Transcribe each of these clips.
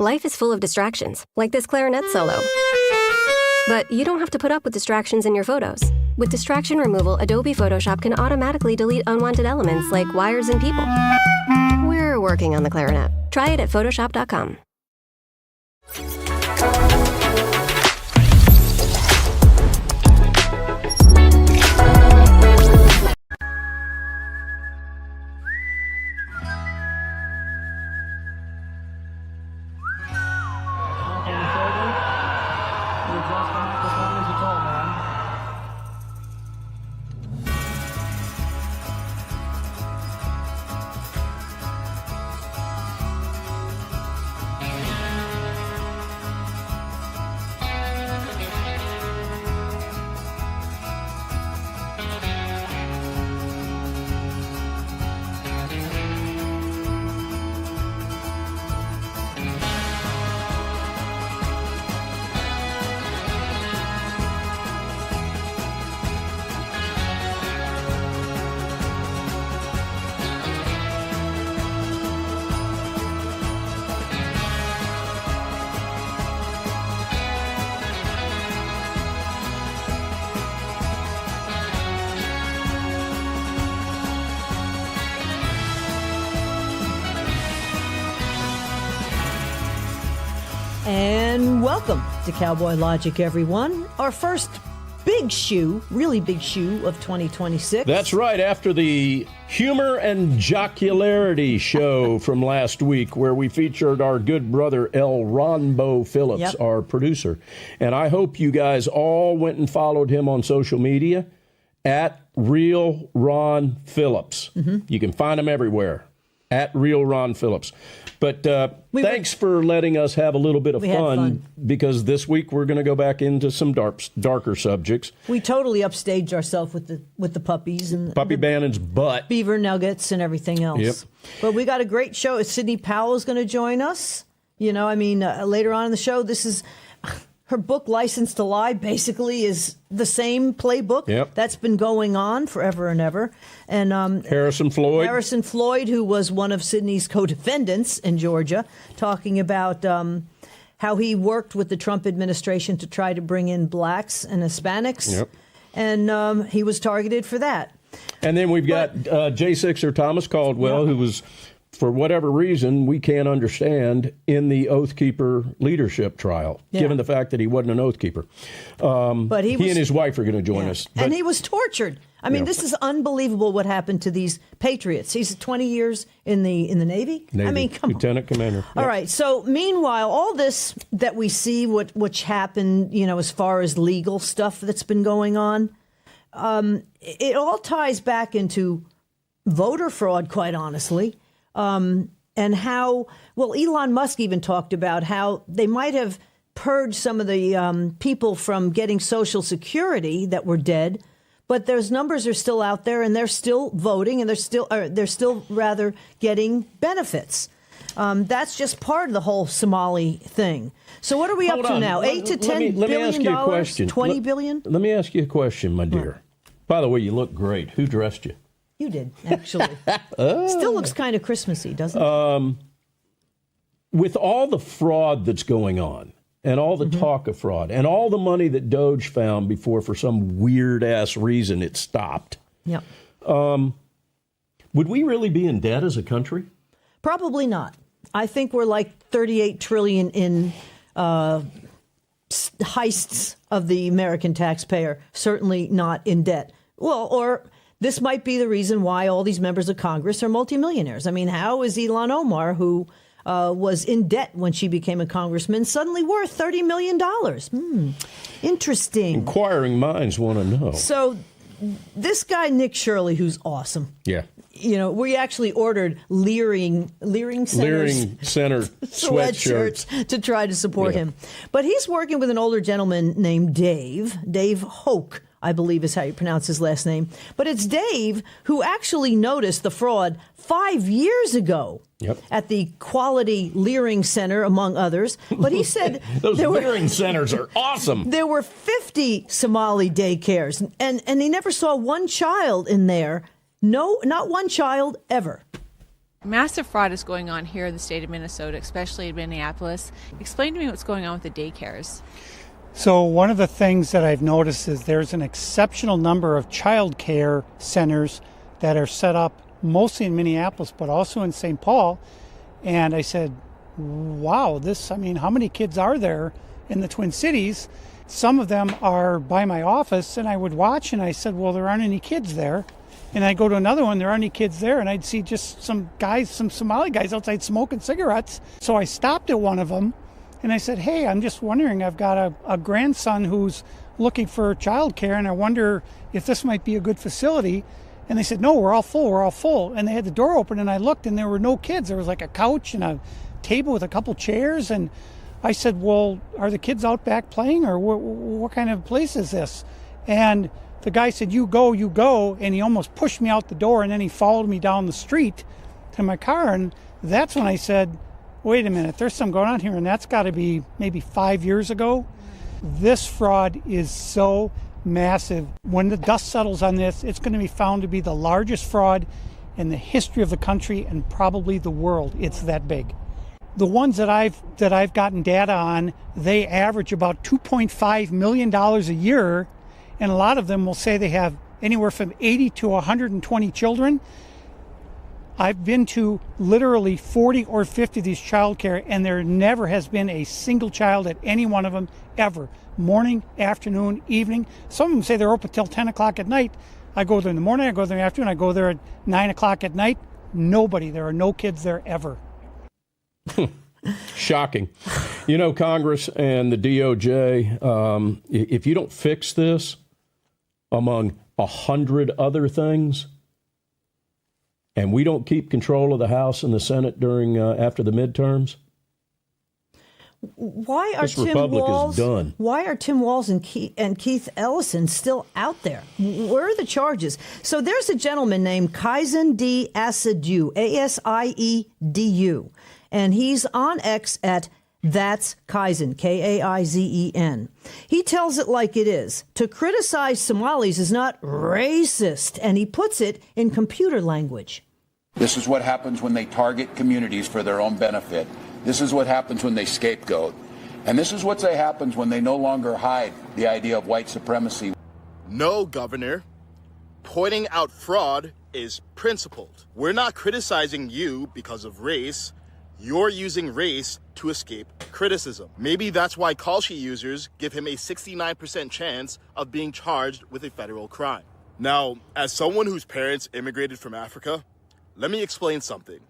Life is full of distractions, like this clarinet solo. But you don't have to put up with distractions in your photos. With distraction removal, Adobe Photoshop can automatically delete unwanted elements like wires and people. We're working on the clarinet. Try it at Photoshop.com. And welcome to Cowboy Logic, everyone. Our first big shoe, really big shoe of 2026. That's right, after the humor and jocularity show from last week, where we featured our good brother El Ronbo Phillips, our producer. And I hope you guys all went and followed him on social media at Real Ron Phillips. You can find him everywhere, at Real Ron Phillips. But thanks for letting us have a little bit of fun, because this week we're going to go back into some darker subjects. We totally upstaged ourselves with the puppies and Puppy Bannon's butt, beaver nuggets, and everything else. Yep. But we got a great show. Sidney Powell is going to join us. You know, I mean, later on in the show, this is her book, License to Lie, basically is the same playbook that's been going on forever and ever. And Harrison Floyd, who was one of Sidney's co-defendants in Georgia, talking about how he worked with the Trump administration to try to bring in blacks and Hispanics. And he was targeted for that. And then we've got J. Sixer Thomas Caldwell, who was, for whatever reason we can't understand, in the Oath Keeper leadership trial, given the fact that he wasn't an Oath Keeper. But he and his wife are going to join us. And he was tortured. I mean, this is unbelievable what happened to these patriots. He's 20 years in the Navy. I mean, come Lieutenant Commander. All right. So meanwhile, all this that we see, which happened, you know, as far as legal stuff that's been going on, it all ties back into voter fraud, quite honestly. And how, well, Elon Musk even talked about how they might have purged some of the people from getting Social Security that were dead, but those numbers are still out there, and they're still voting, and they're still rather getting benefits. That's just part of the whole Somali thing. So what are we up to now? $8 to $10 let me ask you a question. $20 billion? Let me ask you a question, my dear. By the way, you look great. Who dressed you? You did, actually. Still looks kind of Christmassy, doesn't it? With all the fraud that's going on, and all the talk of fraud, and all the money that Doge found before, for some weird-ass reason, it stopped. Yep. Would we really be in debt as a country? Probably not. I think we're like $38 trillion in heists of the American taxpayer. Certainly not in debt. Well, or this might be the reason why all these members of Congress are multimillionaires. I mean, how is Ilhan Omar, who was in debt when she became a congressman, suddenly worth $30 million? Interesting. Inquiring minds want to know. So this guy, Nick Shirley, who's awesome. Yeah. You know, we actually ordered Leering Center sweatshirts to try to support him. But he's working with an older gentleman named Dave Hoke, I believe is how you pronounce his last name. But it's Dave who actually noticed the fraud 5 years ago at the Quality Leering Center, among others. But he said those Leering centers are awesome. There were 50 Somali daycares, and he never saw one child in there. No, not one child ever. Massive fraud is going on here in the state of Minnesota, especially in Minneapolis. Explain to me what's going on with the daycares. So one of the things that I've noticed is there's an exceptional number of child care centers that are set up mostly in Minneapolis, but also in St. Paul. And I said, wow, how many kids are there in the Twin Cities? Some of them are by my office, and I would watch, and I said, well, there aren't any kids there. And I'd go to another one, there aren't any kids there, and I'd see just some Somali guys outside smoking cigarettes. So I stopped at one of them, and I said, hey, I'm just wondering, I've got a grandson who's looking for childcare, and I wonder if this might be a good facility. And they said, no, we're all full. And they had the door open, and I looked, and there were no kids. There was like a couch and a table with a couple chairs. And I said, well, are the kids out back playing, or what kind of place is this? And the guy said, you go. And he almost pushed me out the door, and then he followed me down the street to my car. And that's when I said, wait a minute, there's something going on here. And that's got to be maybe 5 years ago. This fraud is so massive. When the dust settles on this, it's going to be found to be the largest fraud in the history of the country and probably the world. It's that big. The ones that I've gotten data on, they average about $2.5 million a year. And a lot of them will say they have anywhere from 80 to 120 children. I've been to literally 40 or 50 of these childcare, and there never has been a single child at any one of them ever. Morning, afternoon, evening. Some of them say they're open till 10 o'clock at night. I go there in the morning, I go there in the afternoon, I go there at 9 o'clock at night. Nobody. There are no kids there ever. Shocking. You know, Congress and the DOJ, if you don't fix this, among 100 other things, and we don't keep control of the House and the Senate during after the midterms, why are this Tim republic Walz, is done. Why are Tim Walz and Keith Ellison still out there? Where are the charges? So there's a gentleman named Kaizen D. Asidue, Asiedu, and he's on X at That's Kaizen, Kaizen. He tells it like it is. To criticize Somalis is not racist, and he puts it in computer language. This is what happens when they target communities for their own benefit. This is what happens when they scapegoat. And this is what happens when they no longer hide the idea of white supremacy. No, Governor. Pointing out fraud is principled. We're not criticizing you because of race. You're using race to escape criticism. Maybe that's why Kalshi users give him a 69% chance of being charged with a federal crime. Now, as someone whose parents immigrated from Africa, let me explain something.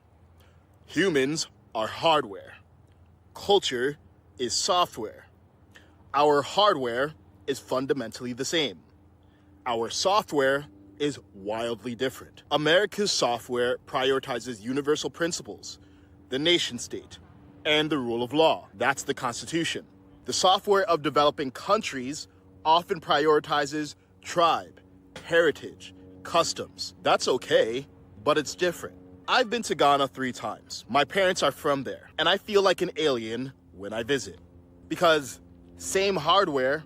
Humans are hardware. Culture is software. Our hardware is fundamentally the same. Our software is wildly different. America's software prioritizes universal principles, the nation state, and the rule of law. That's the Constitution. The software of developing countries often prioritizes tribe, heritage, customs. That's okay, but it's different. I've been to Ghana 3 times. My parents are from there, and I feel like an alien when I visit. Because same hardware,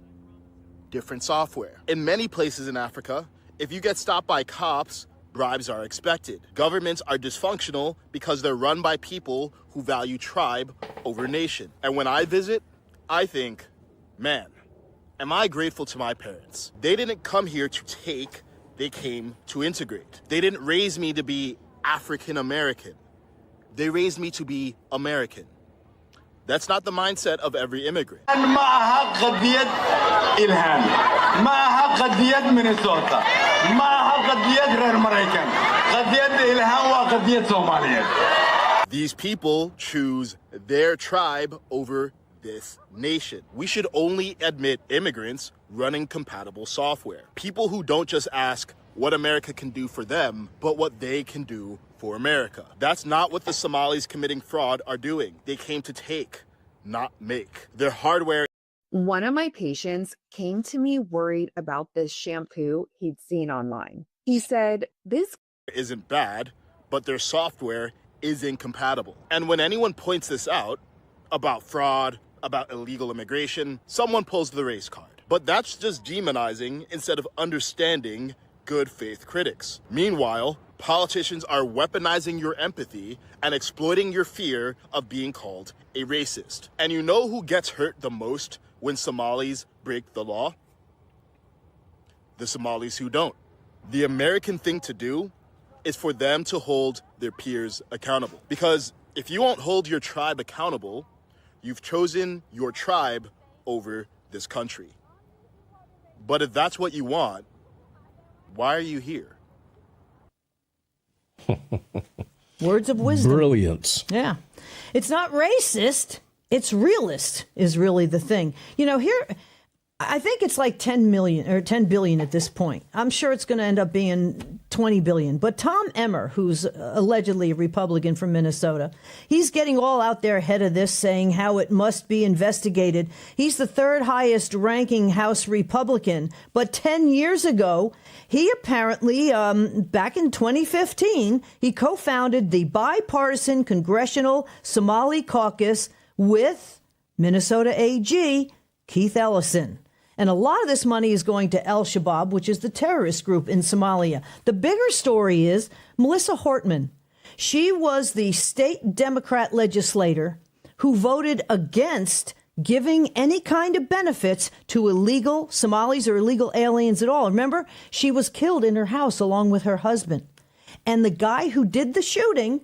different software. In many places in Africa, if you get stopped by cops, bribes are expected. Governments are dysfunctional because they're run by people who value tribe over nation. And when I visit, I think, man, am I grateful to my parents. They didn't come here to take, they came to integrate. They didn't raise me to be African American. They raised me to be American. That's not the mindset of every immigrant. These people choose their tribe over this nation. We should only admit immigrants running compatible software. People who don't just ask what America can do for them, but what they can do for America. That's not what the Somalis committing fraud are doing. They came to take, not make. Their hardware. One of my patients came to me worried about this shampoo he'd seen online. He said, this isn't bad, but their software is incompatible. And when anyone points this out, about fraud, about illegal immigration, someone pulls the race card. But that's just demonizing instead of understanding good faith critics. Meanwhile, Politicians are weaponizing your empathy and exploiting your fear of being called a racist. And you know who gets hurt the most when Somalis break the law? The Somalis who don't. The American thing to do is for them to hold their peers accountable. Because if you won't hold your tribe accountable, you've chosen your tribe over this country. But if that's what you want, why are you here? Words of wisdom. Brilliance. Yeah. It's not racist. It's realist is really the thing. You know, here, I think it's like 10 million or 10 billion at this point. I'm sure it's going to end up being 20 billion. But Tom Emmer, who's allegedly a Republican from Minnesota, he's getting all out there ahead of this, saying how it must be investigated. He's the third highest ranking House Republican. But 10 years ago, he apparently, back in 2015, he co-founded the bipartisan Congressional Somali Caucus with Minnesota AG Keith Ellison. And a lot of this money is going to Al-Shabaab, which is the terrorist group in Somalia. The bigger story is Melissa Hortman. She was the state Democrat legislator who voted against giving any kind of benefits to illegal Somalis or illegal aliens at all. Remember, she was killed in her house along with her husband. And the guy who did the shooting,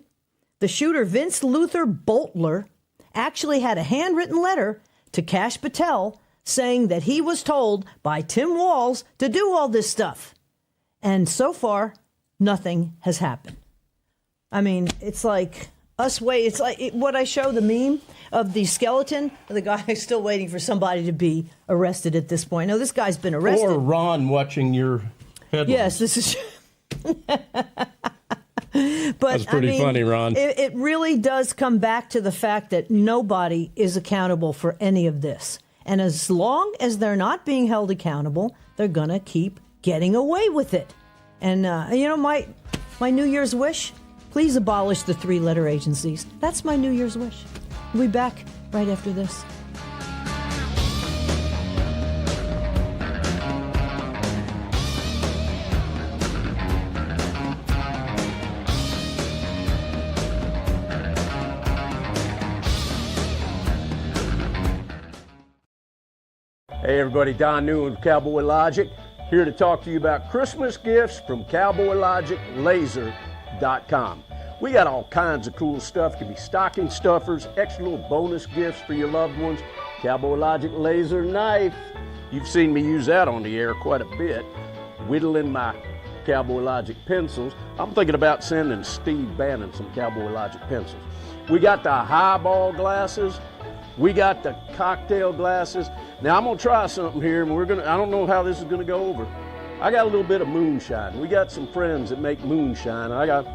the shooter Vince Luther Boltler, actually had a handwritten letter to Kash Patel saying that he was told by Tim Walz to do all this stuff. And so far, nothing has happened. I mean, it's like it's like what I show the meme of the skeleton, the guy is still waiting for somebody to be arrested at this point. No, this guy's been arrested. Or Ron watching your headlines. Yes, this is... But that's pretty funny, Ron. It really does come back to the fact that nobody is accountable for any of this. And as long as they're not being held accountable, they're going to keep getting away with it. And, you know, my New Year's wish, please abolish the three-letter agencies. That's my New Year's wish. We'll be back right after this. Hey everybody, Don Newman with Cowboy Logic, here to talk to you about Christmas gifts from CowboyLogicLaser.com. We got all kinds of cool stuff. It could be stocking stuffers, extra little bonus gifts for your loved ones. Cowboy Logic Laser Knife. You've seen me use that on the air quite a bit, whittling my Cowboy Logic pencils. I'm thinking about sending Steve Bannon some Cowboy Logic pencils. We got the highball glasses. We got the cocktail glasses. Now I'm gonna try something here, and I don't know how this is gonna go over. I got a little bit of moonshine. We got some friends that make moonshine. I got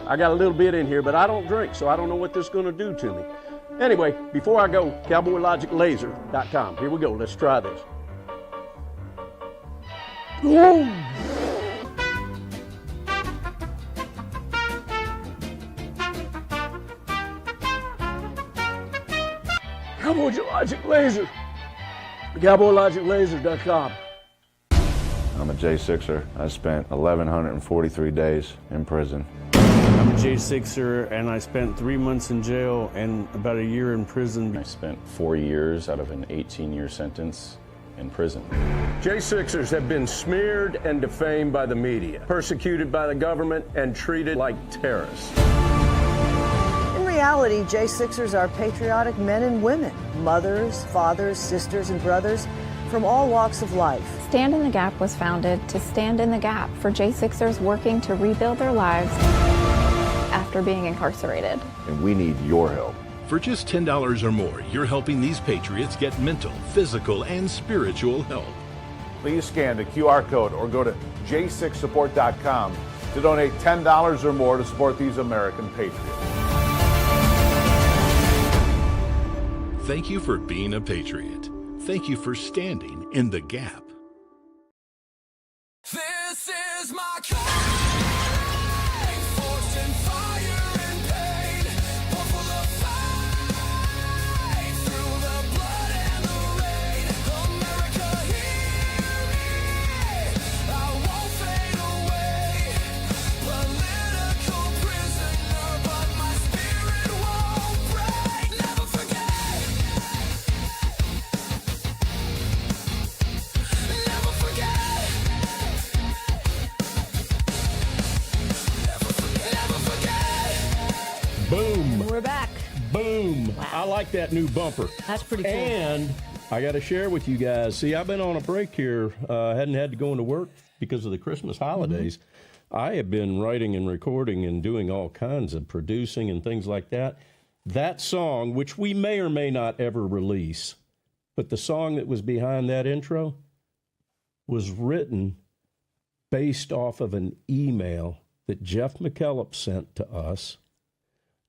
a little bit in here, but I don't drink, so I don't know what this is gonna do to me. Anyway, before I go, CowboyLogicLaser.com. Here we go, let's try this. Ooh. Cowboy Logic Laser. CowboyLogicLaser.com. I'm a J6er. I spent 1,143 days in prison. I'm a J6er, and I spent 3 months in jail and about a year in prison. I spent 4 years out of an 18-year sentence in prison. J6ers have been smeared and defamed by the media, persecuted by the government, and treated like terrorists. In reality, J6ers are patriotic men and women, mothers, fathers, sisters, and brothers from all walks of life. Stand in the Gap was founded to stand in the gap for J6ers working to rebuild their lives after being incarcerated. And we need your help. For just $10 or more, you're helping these patriots get mental, physical, and spiritual help. Please scan the QR code or go to j6support.com to donate $10 or more to support these American patriots. Thank you for being a patriot. Thank you for standing in the gap. This is my life, forged in fire and pain, born for the fight, through the blood and the rain. America, hear me, I won't fade away. We're back. Boom. Wow. I like that new bumper. That's pretty cool. And I got to share with you guys. See, I've been on a break here. Hadn't had to go into work because of the Christmas holidays. Mm-hmm. I have been writing and recording and doing all kinds of producing and things like that. That song, which we may or may not ever release, but the song that was behind that intro was written based off of an email that Jeff McKellop sent to us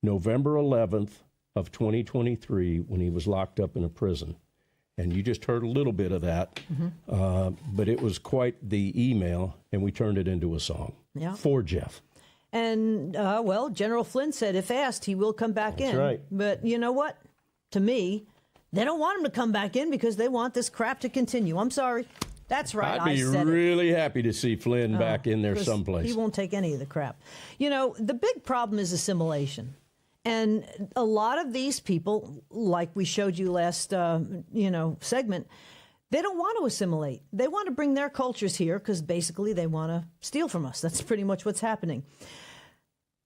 November 11th of 2023 when he was locked up in a prison. And you just heard a little bit of that, but it was quite the email, and we turned it into a song for Jeff. And, well, General Flynn said if asked, he will come back in. That's right. But you know what? To me, they don't want him to come back in because they want this crap to continue. I'm sorry. That's right. I'd be really happy to see Flynn back in there someplace. He won't take any of the crap. You know, the big problem is assimilation. And a lot of these people, like we showed you last, segment, they don't want to assimilate. They want to bring their cultures here because basically they want to steal from us. That's pretty much what's happening.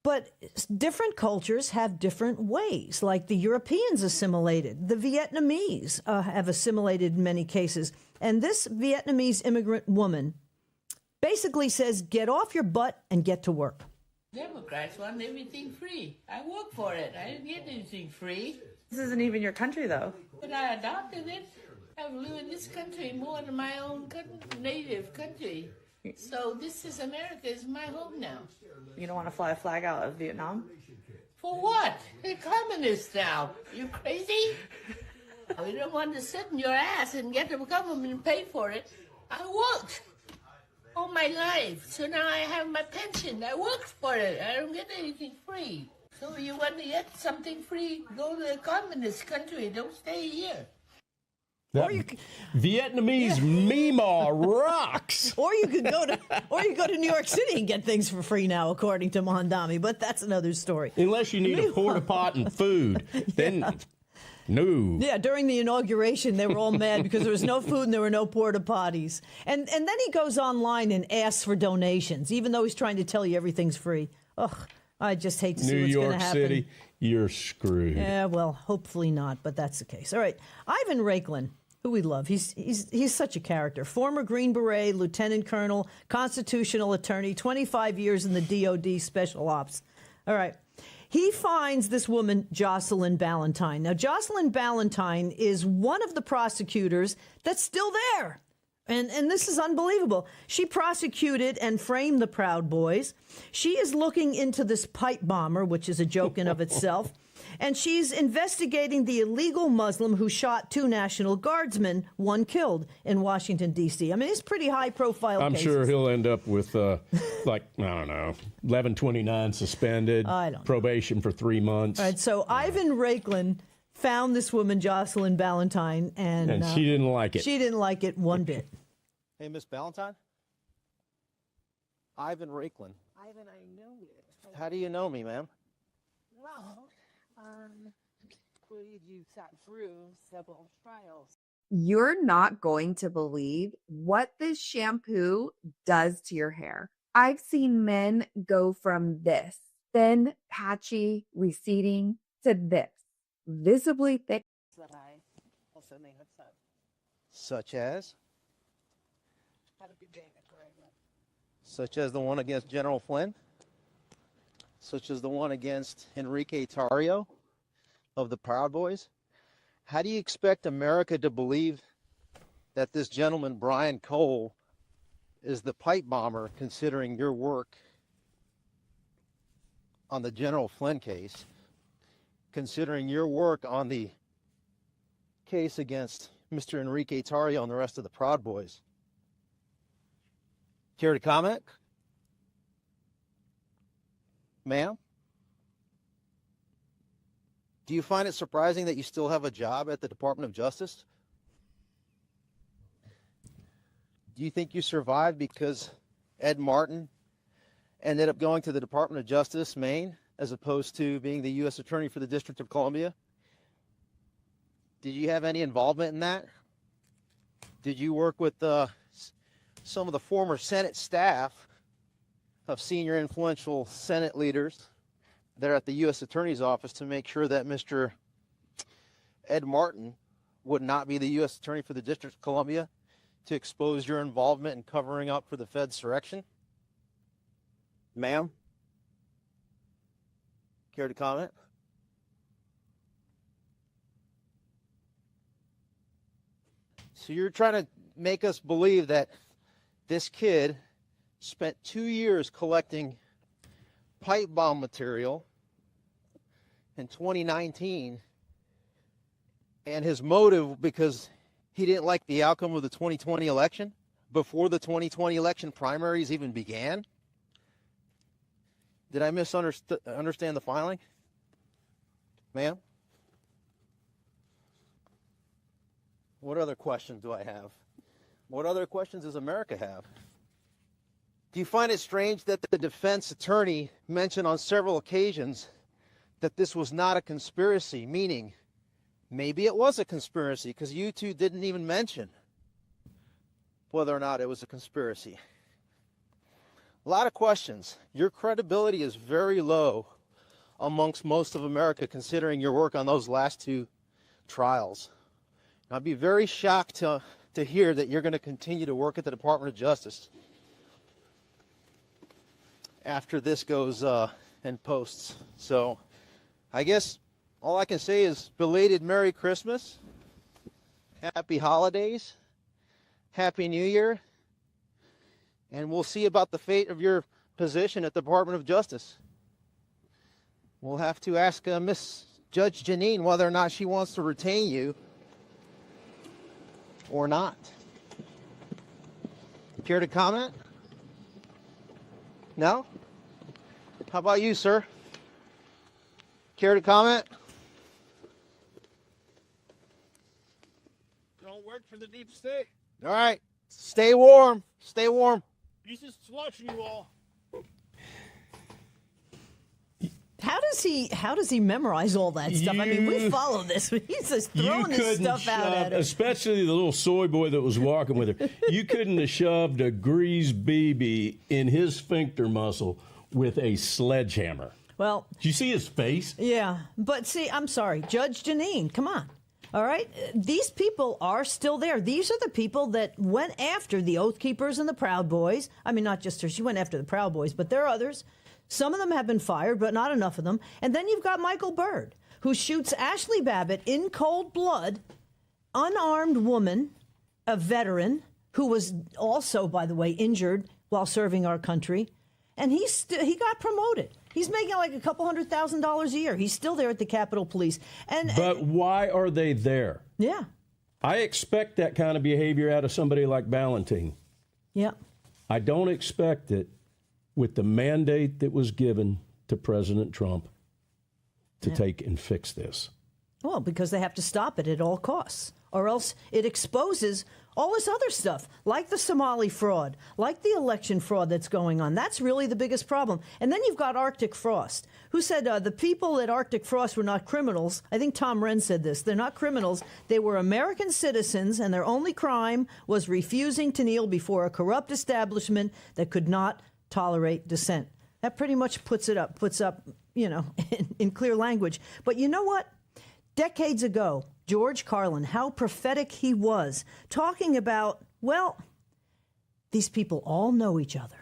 But different cultures have different ways. Like the Europeans assimilated. The Vietnamese have assimilated in many cases. And this Vietnamese immigrant woman basically says, get off your butt and get to work. Democrats want everything free. I work for it. I didn't get anything free. This isn't even your country, though. But I adopted it. I've lived in this country more than my own native country. So this is America. Is my home now. You don't want to fly a flag out of Vietnam? For what? They're communists now. You crazy? You don't want to sit in your ass and get the government and pay for it. I worked all my life, so now I have my pension. I worked for it. I don't get anything free. So you want to get something free? Go to a communist country. Don't stay here. That Vietnamese Meemaw rocks. Or you could go to New York City and get things for free now, according to Mondami. But that's another story. Unless you need a porta pot and food, then no. Yeah, during the inauguration, they were all mad because there was no food and there were no porta potties. And then he goes online and asks for donations, even though he's trying to tell you everything's free. Ugh, I just hate to see what's going to happen. New York City, you're screwed. Yeah, well, hopefully not, but that's the case. All right, Ivan Raiklin, who we love. He's such a character. Former Green Beret, Lieutenant Colonel, constitutional attorney, 25 years in the DOD Special Ops. All right. He finds this woman, Jocelyn Ballantyne. Now, Jocelyn Ballantyne is one of the prosecutors that's still there. And this is unbelievable. She prosecuted and framed the Proud Boys. She is looking into this pipe bomber, which is a joke in of itself. And she's investigating the illegal Muslim who shot 2 National Guardsmen, 1 killed in Washington, D.C. I mean, it's pretty high-profile I'm cases. sure he'll end up with, 1129 suspended, probation for 3 months. All right, so Ivan Raiklin found this woman, Jocelyn Ballantyne, and she didn't like it. She didn't like it one bit. Hey, Miss Ballantyne? Ivan Raiklin. Ivan, I know you. How do you know me, ma'am? Well, you sat through several trials. You're not going to believe what this shampoo does to your hair. I've seen men go from this thin, patchy, receding to this visibly thick. That I also may have said. Such as? Have a good day, Correct. Such as the one against General Flynn? Such as the one against Enrique Tarrio of the Proud Boys? How do you expect America to believe that this gentleman, Brian Cole, is the pipe bomber, considering your work on the General Flynn case, considering your work on the case against Mr. Enrique Tarrio and the rest of the Proud Boys? Care to comment? Ma'am? Do you find it surprising that you still have a job at the Department of Justice? Do you think you survived because Ed Martin ended up going to the Department of Justice, Maine, as opposed to being the U.S. Attorney for the District of Columbia? Did you have any involvement in that? Did you work with some of the former Senate staff of senior influential Senate leaders there at the U.S. Attorney's Office to make sure that Mr. Ed Martin would not be the U.S. Attorney for the District of Columbia to expose your involvement in covering up for the Fed's insurrection? Ma'am? Care to comment? So you're trying to make us believe that this kid spent 2 years collecting pipe bomb material in 2019, and his motive because he didn't like the outcome of the 2020 election before the 2020 election primaries even began? Did I understand the filing? Ma'am? What other questions do I have? What other questions does America have? Do you find it strange that the defense attorney mentioned on several occasions that this was not a conspiracy, meaning maybe it was a conspiracy because you two didn't even mention whether or not it was a conspiracy? A lot of questions. Your credibility is very low amongst most of America considering your work on those last two trials. I'd be very shocked to hear that you're going to continue to work at the Department of Justice after this goes and posts. So I guess all I can say is belated Merry Christmas, Happy Holidays, Happy New Year, and we'll see about the fate of your position at the Department of Justice. We'll have to ask Miss Judge Janine whether or not she wants to retain you or not. Care to comment? No? How about you, sir? Care to comment? Don't work for the deep state. All right. Stay warm. Stay warm. He's just watching you all. How does he memorize all that stuff? I mean, we follow this. He's just throwing this stuff out at us. Especially the little soy boy that was walking with her. You couldn't have shoved a greased BB in his sphincter muscle with a sledgehammer. Well, did you see his face? Yeah, but see, I'm sorry, Judge Janine, come on. All right, these people are still there. These are the people that went after the Oath Keepers and the Proud Boys. I mean, not just her. She went after the Proud Boys, but there are others. Some of them have been fired, but not enough of them. And then you've got Michael Byrd, who shoots Ashley Babbitt in cold blood, unarmed woman, a veteran, who was also, by the way, injured while serving our country. And he got promoted. He's making like a couple $100,000 a year. He's still there at the Capitol Police. But why are they there? Yeah. I expect that kind of behavior out of somebody like Valentine. Yeah. I don't expect it with the mandate that was given to President Trump to take and fix this. Well, because they have to stop it at all costs, or else it exposes all this other stuff, like the Somali fraud, like the election fraud that's going on. That's really the biggest problem. And then you've got Arctic Frost, who said the people at Arctic Frost were not criminals. I think Tom Wren said this. They're not criminals. They were American citizens, and their only crime was refusing to kneel before a corrupt establishment that could not tolerate dissent. That pretty much puts up, in clear language. But you know what? Decades ago, George Carlin, how prophetic he was, talking about, well, these people all know each other.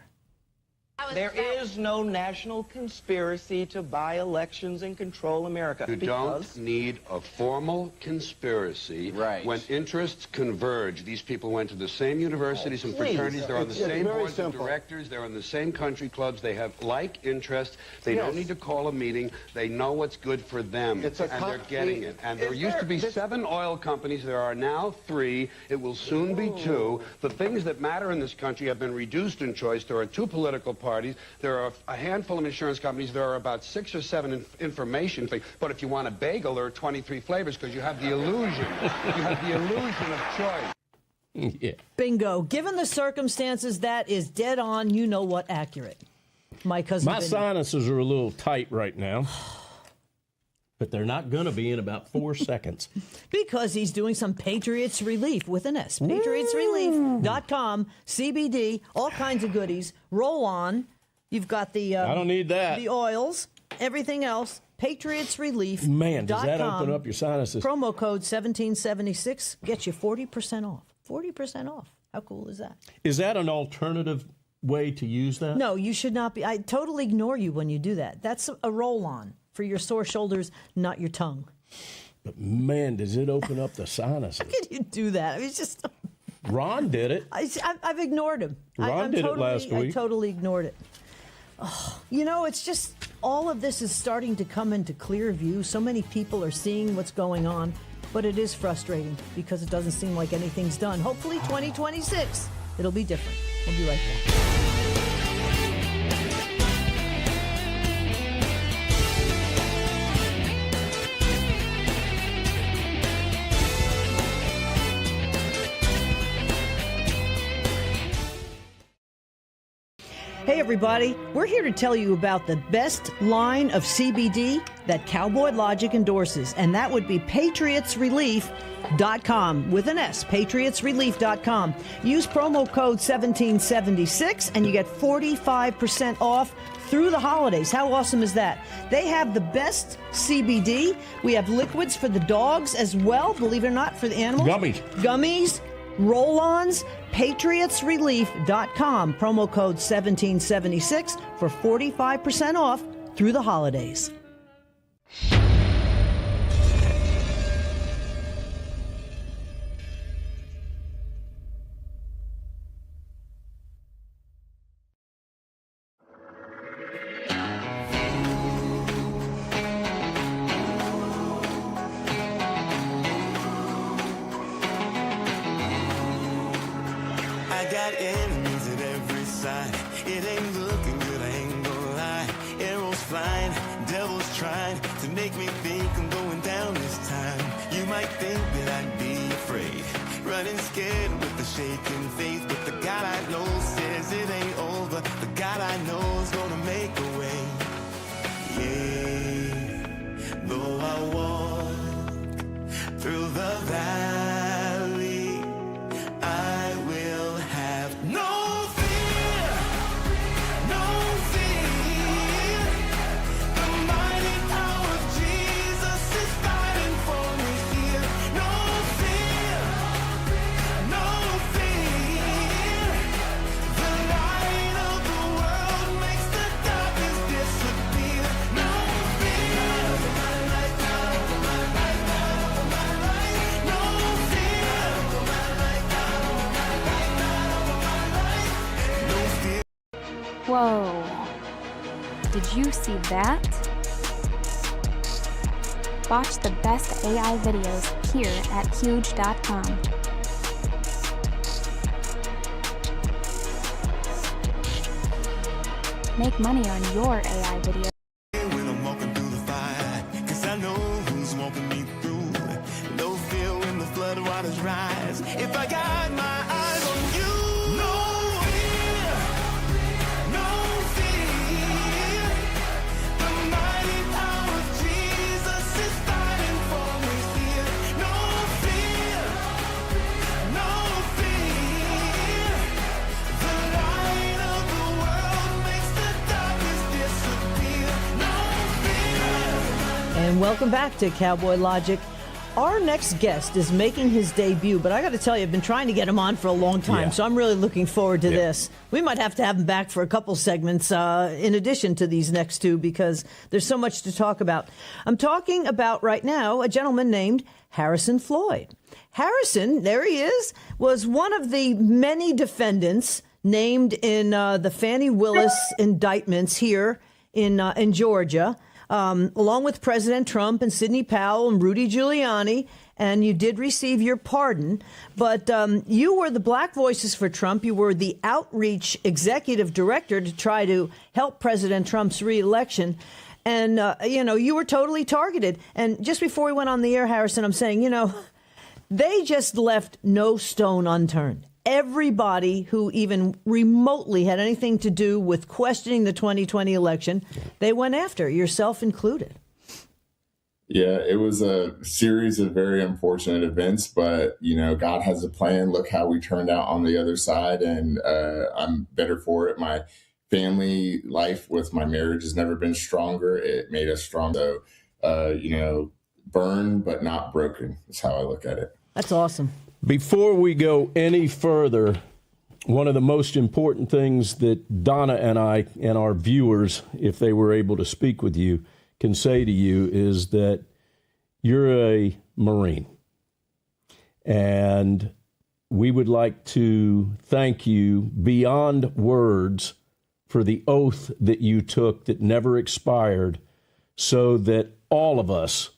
There is no national conspiracy to buy elections and control America. You don't need a formal conspiracy. Right. When interests converge, these people went to the same universities and fraternities. They're on the same boards of directors. They're in the same country clubs. They have like interests. They don't need to call a meeting. They know what's good for them, and they're getting it. And there used to be 7 oil companies. There are now 3. It will soon be 2. The things that matter in this country have been reduced in choice. There are 2 political parties. There are a handful of insurance companies. There are about 6 or 7 information things. But if you want a bagel, there are 23 flavors because you have the illusion. You have the illusion of choice. Yeah. Bingo. Given the circumstances, that is dead on, you know what, accurate. My cousin. My sinuses are a little tight right now. But they're not going to be in about 4 seconds. Because he's doing some Patriots Relief with an S. PatriotsRelief.com, CBD, all kinds of goodies. Roll on. You've got the... I don't need that. The oils. everything else, patriotsrelief.com. Man, does that open up your sinuses? Promo code 1776 gets you 40% off. 40% off. How cool is that? Is that an alternative way to use that? No, you should not be. I totally ignore you when you do that. That's a roll-on for your sore shoulders, not your tongue. But man, does it open up the sinuses? How could you do that? I mean, it's just... Ron did it. I've ignored him. Ron did it last week. I totally ignored it. Oh, it's just all of this is starting to come into clear view. So many people are seeing what's going on, but it is frustrating because it doesn't seem like anything's done. Hopefully 2026, it'll be different. We'll be right back. Hey everybody, we're here to tell you about the best line of CBD that Cowboy Logic endorses, and that would be patriotsrelief.com with an S, patriotsrelief.com. Use promo code 1776 and you get 45% off through the holidays. How awesome is that? They have the best CBD. We have liquids for the dogs as well, believe it or not, for the animals. Gummies. Roll-ons, patriotsrelief.com, promo code 1776 for 45% off through the holidays. Got enemies at every side. It ain't looking good, I ain't gonna lie. Arrows flying, devils trying to make me think I'm going down this time. You might think that I'd be afraid, running scared with the shaking faith, but the God I know says it ain't over. The God I know is gonna make a way. Yeah, though I walk through the valley, I will have no fear, no fear. The mighty power of Jesus is fighting for me here. No fear, no fear. The light of the world makes the darkness disappear. No fear. Over my life, over my life, over my life. No fear. Over my life, over my life, over my life. No fear. Whoa. Did you see that? Watch the best AI videos here at huge.com. Make money on your AI video. When I'm walking through the fire, 'cause I know who's walking me through. No fear when the flood waters rise. If I got my eyes on you, no fear, no fear. The mighty power of Jesus is fighting for me here. No fear, no fear. The light of the world makes the darkness disappear. No fear. And welcome back to Cowboy Logic. Our next guest is making his debut, but I got to tell you, I've been trying to get him on for a long time, so I'm really looking forward to this. We might have to have him back for a couple segments in addition to these next two because there's so much to talk about. I'm talking about right now a gentleman named Harrison Floyd. Harrison, there he is, was one of the many defendants named in the Fannie Willis indictments here in Georgia. Along with President Trump and Sidney Powell and Rudy Giuliani, and you did receive your pardon. But you were the Black Voices for Trump. You were the outreach executive director to try to help President Trump's reelection. And, you were totally targeted. And just before we went on the air, Harrison, I'm saying, they just left no stone unturned. Everybody who even remotely had anything to do with questioning the 2020 election, they went after, yourself included. Yeah, it was a series of very unfortunate events, but, God has a plan. Look how we turned out on the other side, and I'm better for it. My family life with my marriage has never been stronger. It made us stronger. So, burn but not broken is how I look at it. That's awesome. Before we go any further, one of the most important things that Donna and I and our viewers, if they were able to speak with you, can say to you is that you're a Marine. And we would like to thank you beyond words for the oath that you took that never expired so that all of us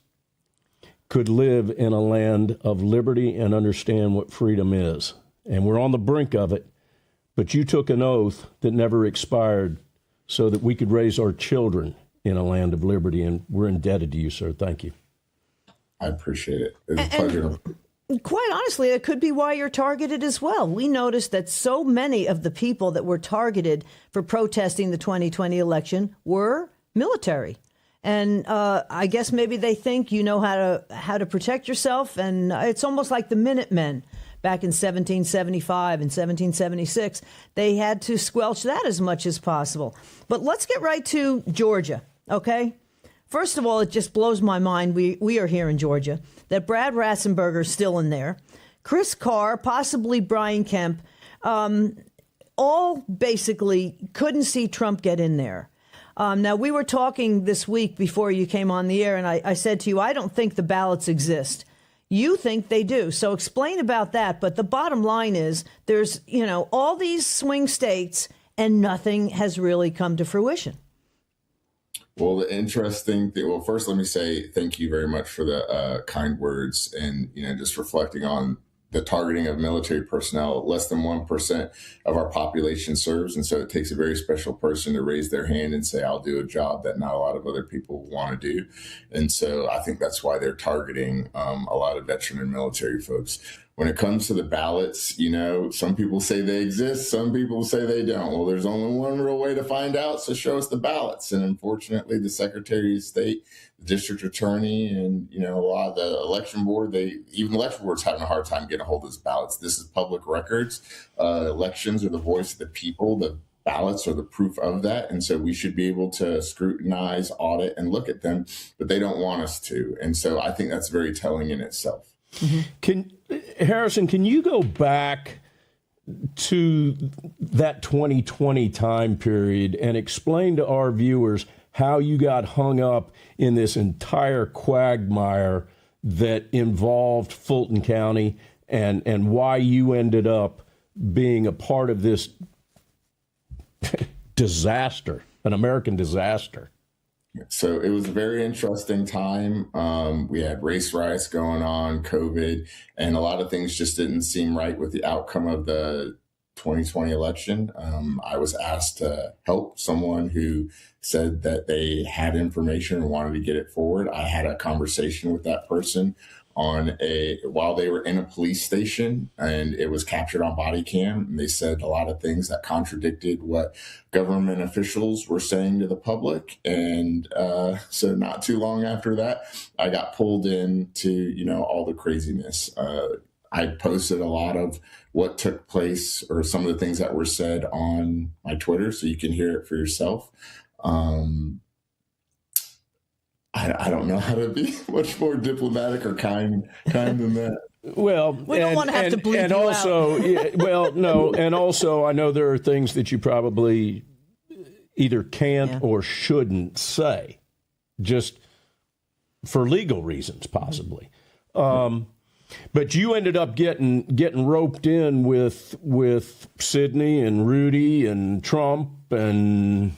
could live in a land of liberty and understand what freedom is. And we're on the brink of it, but you took an oath that never expired so that we could raise our children in a land of liberty, and we're indebted to you, sir. Thank you. I appreciate it. It's a pleasure. Quite honestly, it could be why you're targeted as well. We noticed that so many of the people that were targeted for protesting the 2020 election were military. And I guess maybe they think you know how to protect yourself. And it's almost like the Minutemen back in 1775 and 1776. They had to squelch that as much as possible. But let's get right to Georgia, okay? First of all, it just blows my mind. We are here in Georgia, that Brad Ratzenberger's still in there. Chris Carr, possibly Brian Kemp, all basically couldn't see Trump get in there. Now, we were talking this week before you came on the air, and I said to you, I don't think the ballots exist. You think they do. So explain about that. But the bottom line is there's, all these swing states and nothing has really come to fruition. Well, the interesting thing, well, first, let me say thank you very much for the kind words and, just reflecting on the targeting of military personnel. Less than 1% of our population serves. And so it takes a very special person to raise their hand and say, I'll do a job that not a lot of other people want to do. And so I think that's why they're targeting a lot of veteran and military folks. When it comes to the ballots, some people say they exist, some people say they don't. Well, there's only one real way to find out, so show us the ballots. And unfortunately, the Secretary of State, the district attorney, and a lot of the election board, even the election board's having a hard time getting a hold of those ballots. This is public records. Elections are the voice of the people. The ballots are the proof of that. And so we should be able to scrutinize, audit, and look at them, but they don't want us to. And so I think that's very telling in itself. Harrison, can you go back to that 2020 time period and explain to our viewers how you got hung up in this entire quagmire that involved Fulton County and why you ended up being a part of this disaster, an American disaster? So it was a very interesting time. We had race riots going on, COVID, and a lot of things just didn't seem right with the outcome of the 2020 election. I was asked to help someone who said that they had information and wanted to get it forward. I had a conversation with that person while they were in a police station, and it was captured on body cam. And they said a lot of things that contradicted what government officials were saying to the public. And so not too long after that, I got pulled into, all the craziness. I posted a lot of what took place or some of the things that were said on my Twitter, so you can hear it for yourself. I don't know how to be much more diplomatic or kind than that. Well, we don't want to have to bleed and you also, out. Yeah, well, no, and also I know there are things that you probably either can't or shouldn't say, just for legal reasons, possibly. But you ended up getting roped in with Sidney and Rudy and Trump and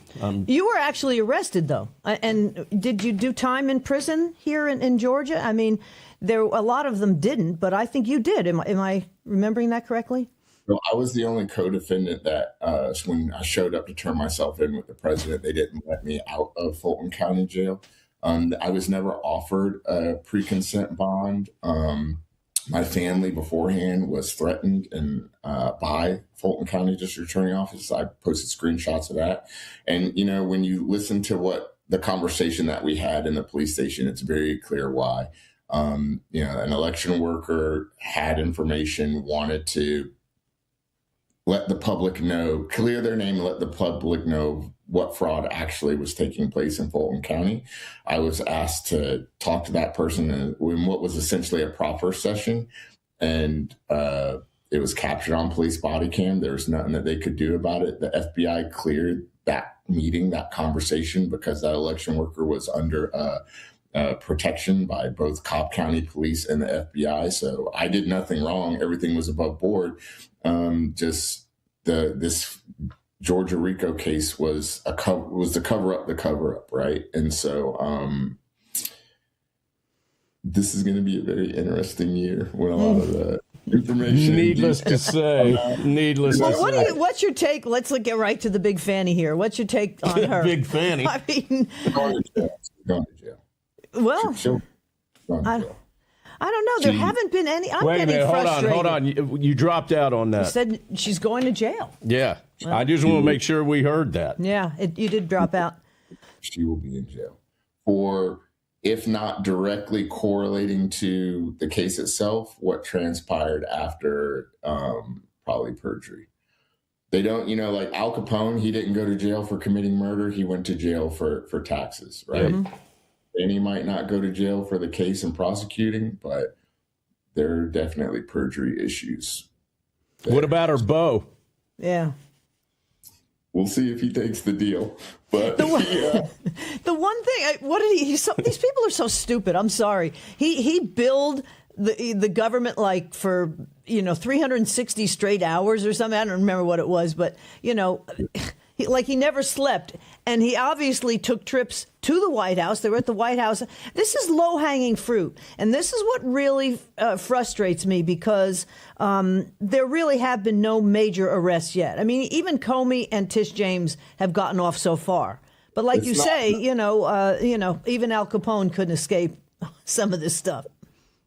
you were actually arrested, though. And did you do time in prison here in Georgia? I mean, a lot of them didn't, but I think you did. Am I remembering that correctly? Well, I was the only co-defendant that when I showed up to turn myself in with the president, they didn't let me out of Fulton County Jail. I was never offered a pre-consent bond. My family beforehand was threatened by Fulton County District Attorney Office. I posted screenshots of that. And, when you listen to what the conversation that we had in the police station, it's very clear why. An election worker had information, wanted to let the public know, clear their name, and let the public know what fraud actually was taking place in Fulton County. I was asked to talk to that person in what was essentially a proffer session, and it was captured on police body cam. There was nothing that they could do about it. The FBI cleared that meeting, that conversation, because that election worker was under protection by both Cobb County Police and the FBI. So I did nothing wrong. Everything was above board. Just this Georgia RICO case was the cover up, right? And so this is going to be a very interesting year when a lot of the information. Needless to say. What's your take? Let's get right to the big Fanny here. What's your take on her? Big Fanny. I mean, going to jail. Well, I don't know. There haven't been any. I'm Wait a minute. frustrated. Hold on. You dropped out on that. You said she's going to jail. Yeah. Well, I just want to make sure we heard that. Yeah, you did drop out. She will be in jail for, if not directly correlating to the case itself, what transpired after probably perjury. They don't, like Al Capone, he didn't go to jail for committing murder. He went to jail for taxes, right? Mm-hmm. And he might not go to jail for the case and prosecuting, but there are definitely perjury issues there. What about her beau? Yeah. We'll see if he takes the deal. But the one thing, what did these people are so stupid. I'm sorry. He billed the government like for 360 straight hours or something. I don't remember what it was, but he never slept, and he obviously took trips to the White House. They were at the White House. This is low-hanging fruit, and this is what really frustrates me, because there really have been no major arrests yet. I mean, even Comey and Tish James have gotten off so far, but like you say, even Al Capone couldn't escape some of this stuff.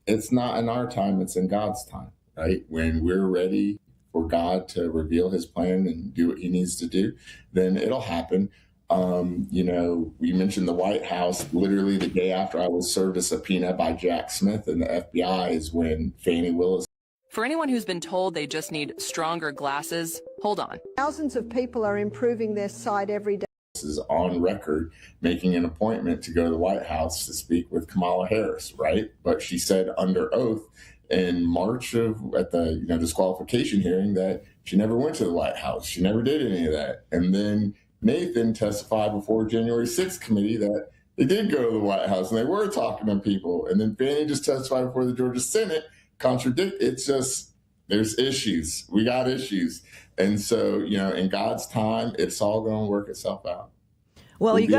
It's not in our time; it's in God's time, right? When we're ready for God to reveal his plan and do what he needs to do, then it'll happen. We mentioned the White House. Literally the day after I was served a subpoena by Jack Smith and the FBI is when Fani Willis. For anyone who's been told they just need stronger glasses, hold on. Thousands of people are improving their sight every day. Is on record making an appointment to go to the White House to speak with Kamala Harris, right? But she said under oath in March at the disqualification hearing that she never went to the White House. She never did any of that. And then Nathan testified before January 6th committee that they did go to the White House and they were talking to people. And then Fannie just testified before the Georgia Senate, it's just, there's issues. We got issues. And so, in God's time, it's all going to work itself out. Well, we've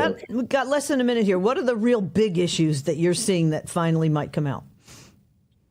got less than a minute here. What are the real big issues that you're seeing that finally might come out?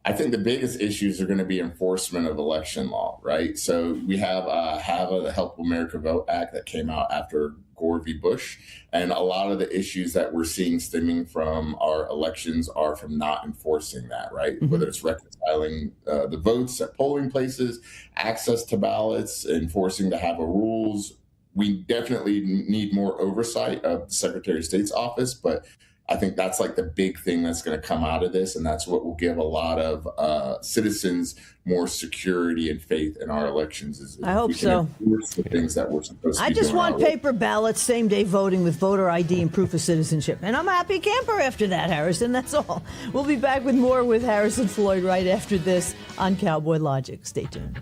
I think the biggest issues are going to be enforcement of election law, right? So we have HAVA, the Help America Vote Act, that came out after Gore v. Bush. And a lot of the issues that we're seeing stemming from our elections are from not enforcing that, right? Mm-hmm. Whether it's reconciling the votes at polling places, access to ballots, enforcing the HAVA rules. We definitely need more oversight of the Secretary of State's office, but I think that's like the big thing that's going to come out of this, and that's what will give a lot of citizens more security and faith in our elections. I hope so. The things that we're supposed to I just want paper ballots, same-day voting with voter ID and proof of citizenship. And I'm a happy camper after that, Harrison. That's all. We'll be back with more with Harrison Floyd right after this on Cowboy Logic. Stay tuned.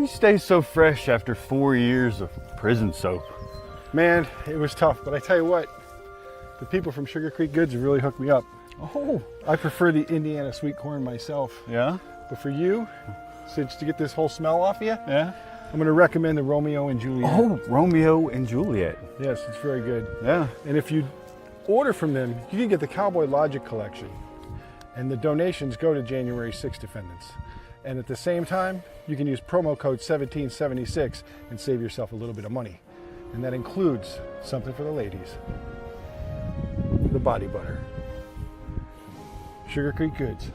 you stay so fresh after 4 years of prison soap? Man, it was tough, but I tell you what, the people from Sugar Creek Goods have really hooked me up. Oh. I prefer the Indiana sweet corn myself. Yeah? But for you, since to get this whole smell off you, Yeah? I'm going to recommend the Romeo and Juliet. Oh, Romeo and Juliet. Yes, it's very good. Yeah. And if you order from them, you can get the Cowboy Logic collection. And the donations go to January 6 defendants. And at the same time, you can use promo code 1776 and save yourself a little bit of money. And that includes something for the ladies. The body butter. Sugar Creek Goods.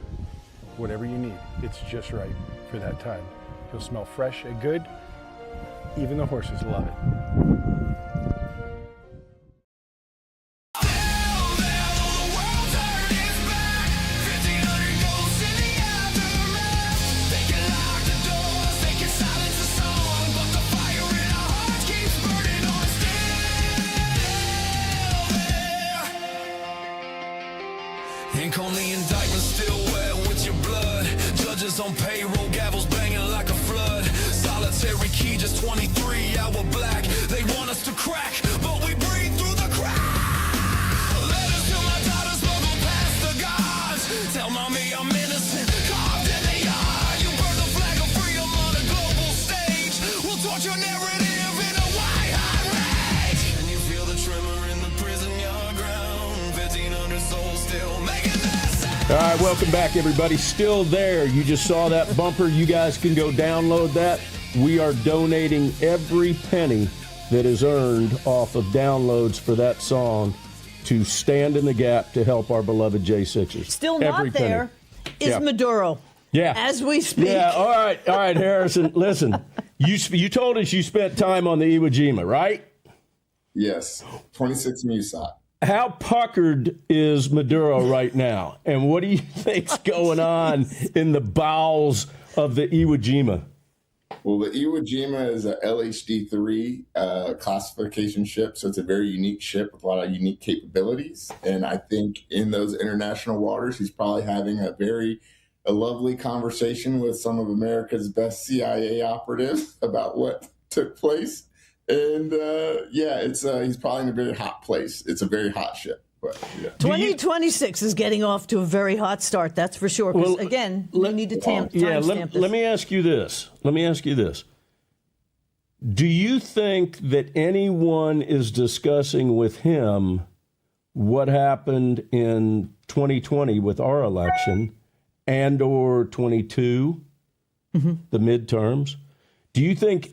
Whatever you need, it's just right for that time. You'll smell fresh and good. Even the horses love it. Ink on the indictment still wet with your blood. Judges on payroll, gavels banging like a flood. Solitary key, just 23-hour black. They want us to crack, but we breathe through the crack. Letters to my daughter smuggled past the gods. Tell mommy I'm innocent, carved in the yard. You burn the flag of freedom on a global stage. We'll torture narrative in a white hot rage. And you feel the tremor in the prison yard ground. 1,500 souls still making. All right, welcome back, everybody. Still there. You just saw that bumper. You guys can go download that. We are donating every penny that is earned off of downloads for that song to Stand in the Gap to help our beloved J6ers. Still not every there is Yeah. Maduro. Yeah. As we speak. Yeah, all right, Harrison. Listen, you told us you spent time on the Iwo Jima, right? Yes, 26 MUSAC. How puckered is Maduro right now? And what do you think's going on in the bowels of the Iwo Jima? Well, the Iwo Jima is a LHD-3 classification ship, so it's a very unique ship with a lot of unique capabilities. And I think in those international waters, he's probably having a lovely conversation with some of America's best CIA operatives about what took place. And he's probably in a very hot place. It's a very hot ship. But, yeah. 2026 is getting off to a very hot start, that's for sure. Because, again, we need to timestamp this. Let me ask you this. Do you think that anyone is discussing with him what happened in 2020 with our election and or 22, the midterms? Do you think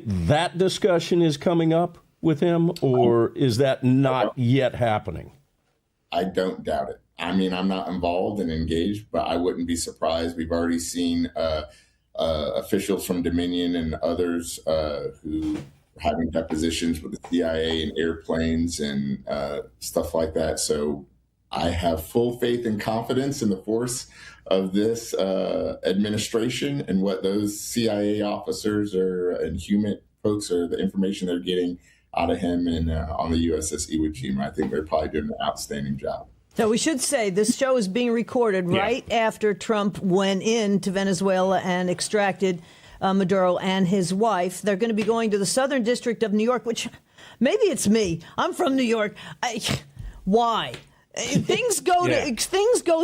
that discussion is coming up with him, or is that not yet happening? I don't doubt it. I mean, I'm not involved and engaged, but I wouldn't be surprised. We've already seen officials from Dominion and others who are having depositions with the CIA and airplanes and stuff like that. So I have full faith and confidence in the force of this administration and what those CIA officers and human folks are, the information they're getting out of him and on the USS Iwo Jima. I think they're probably doing an outstanding job. So we should say this show is being recorded right after Trump went into Venezuela and extracted Maduro and his wife. They're going to be going to the Southern District of New York, which maybe it's me. I'm from New York. Why? Things go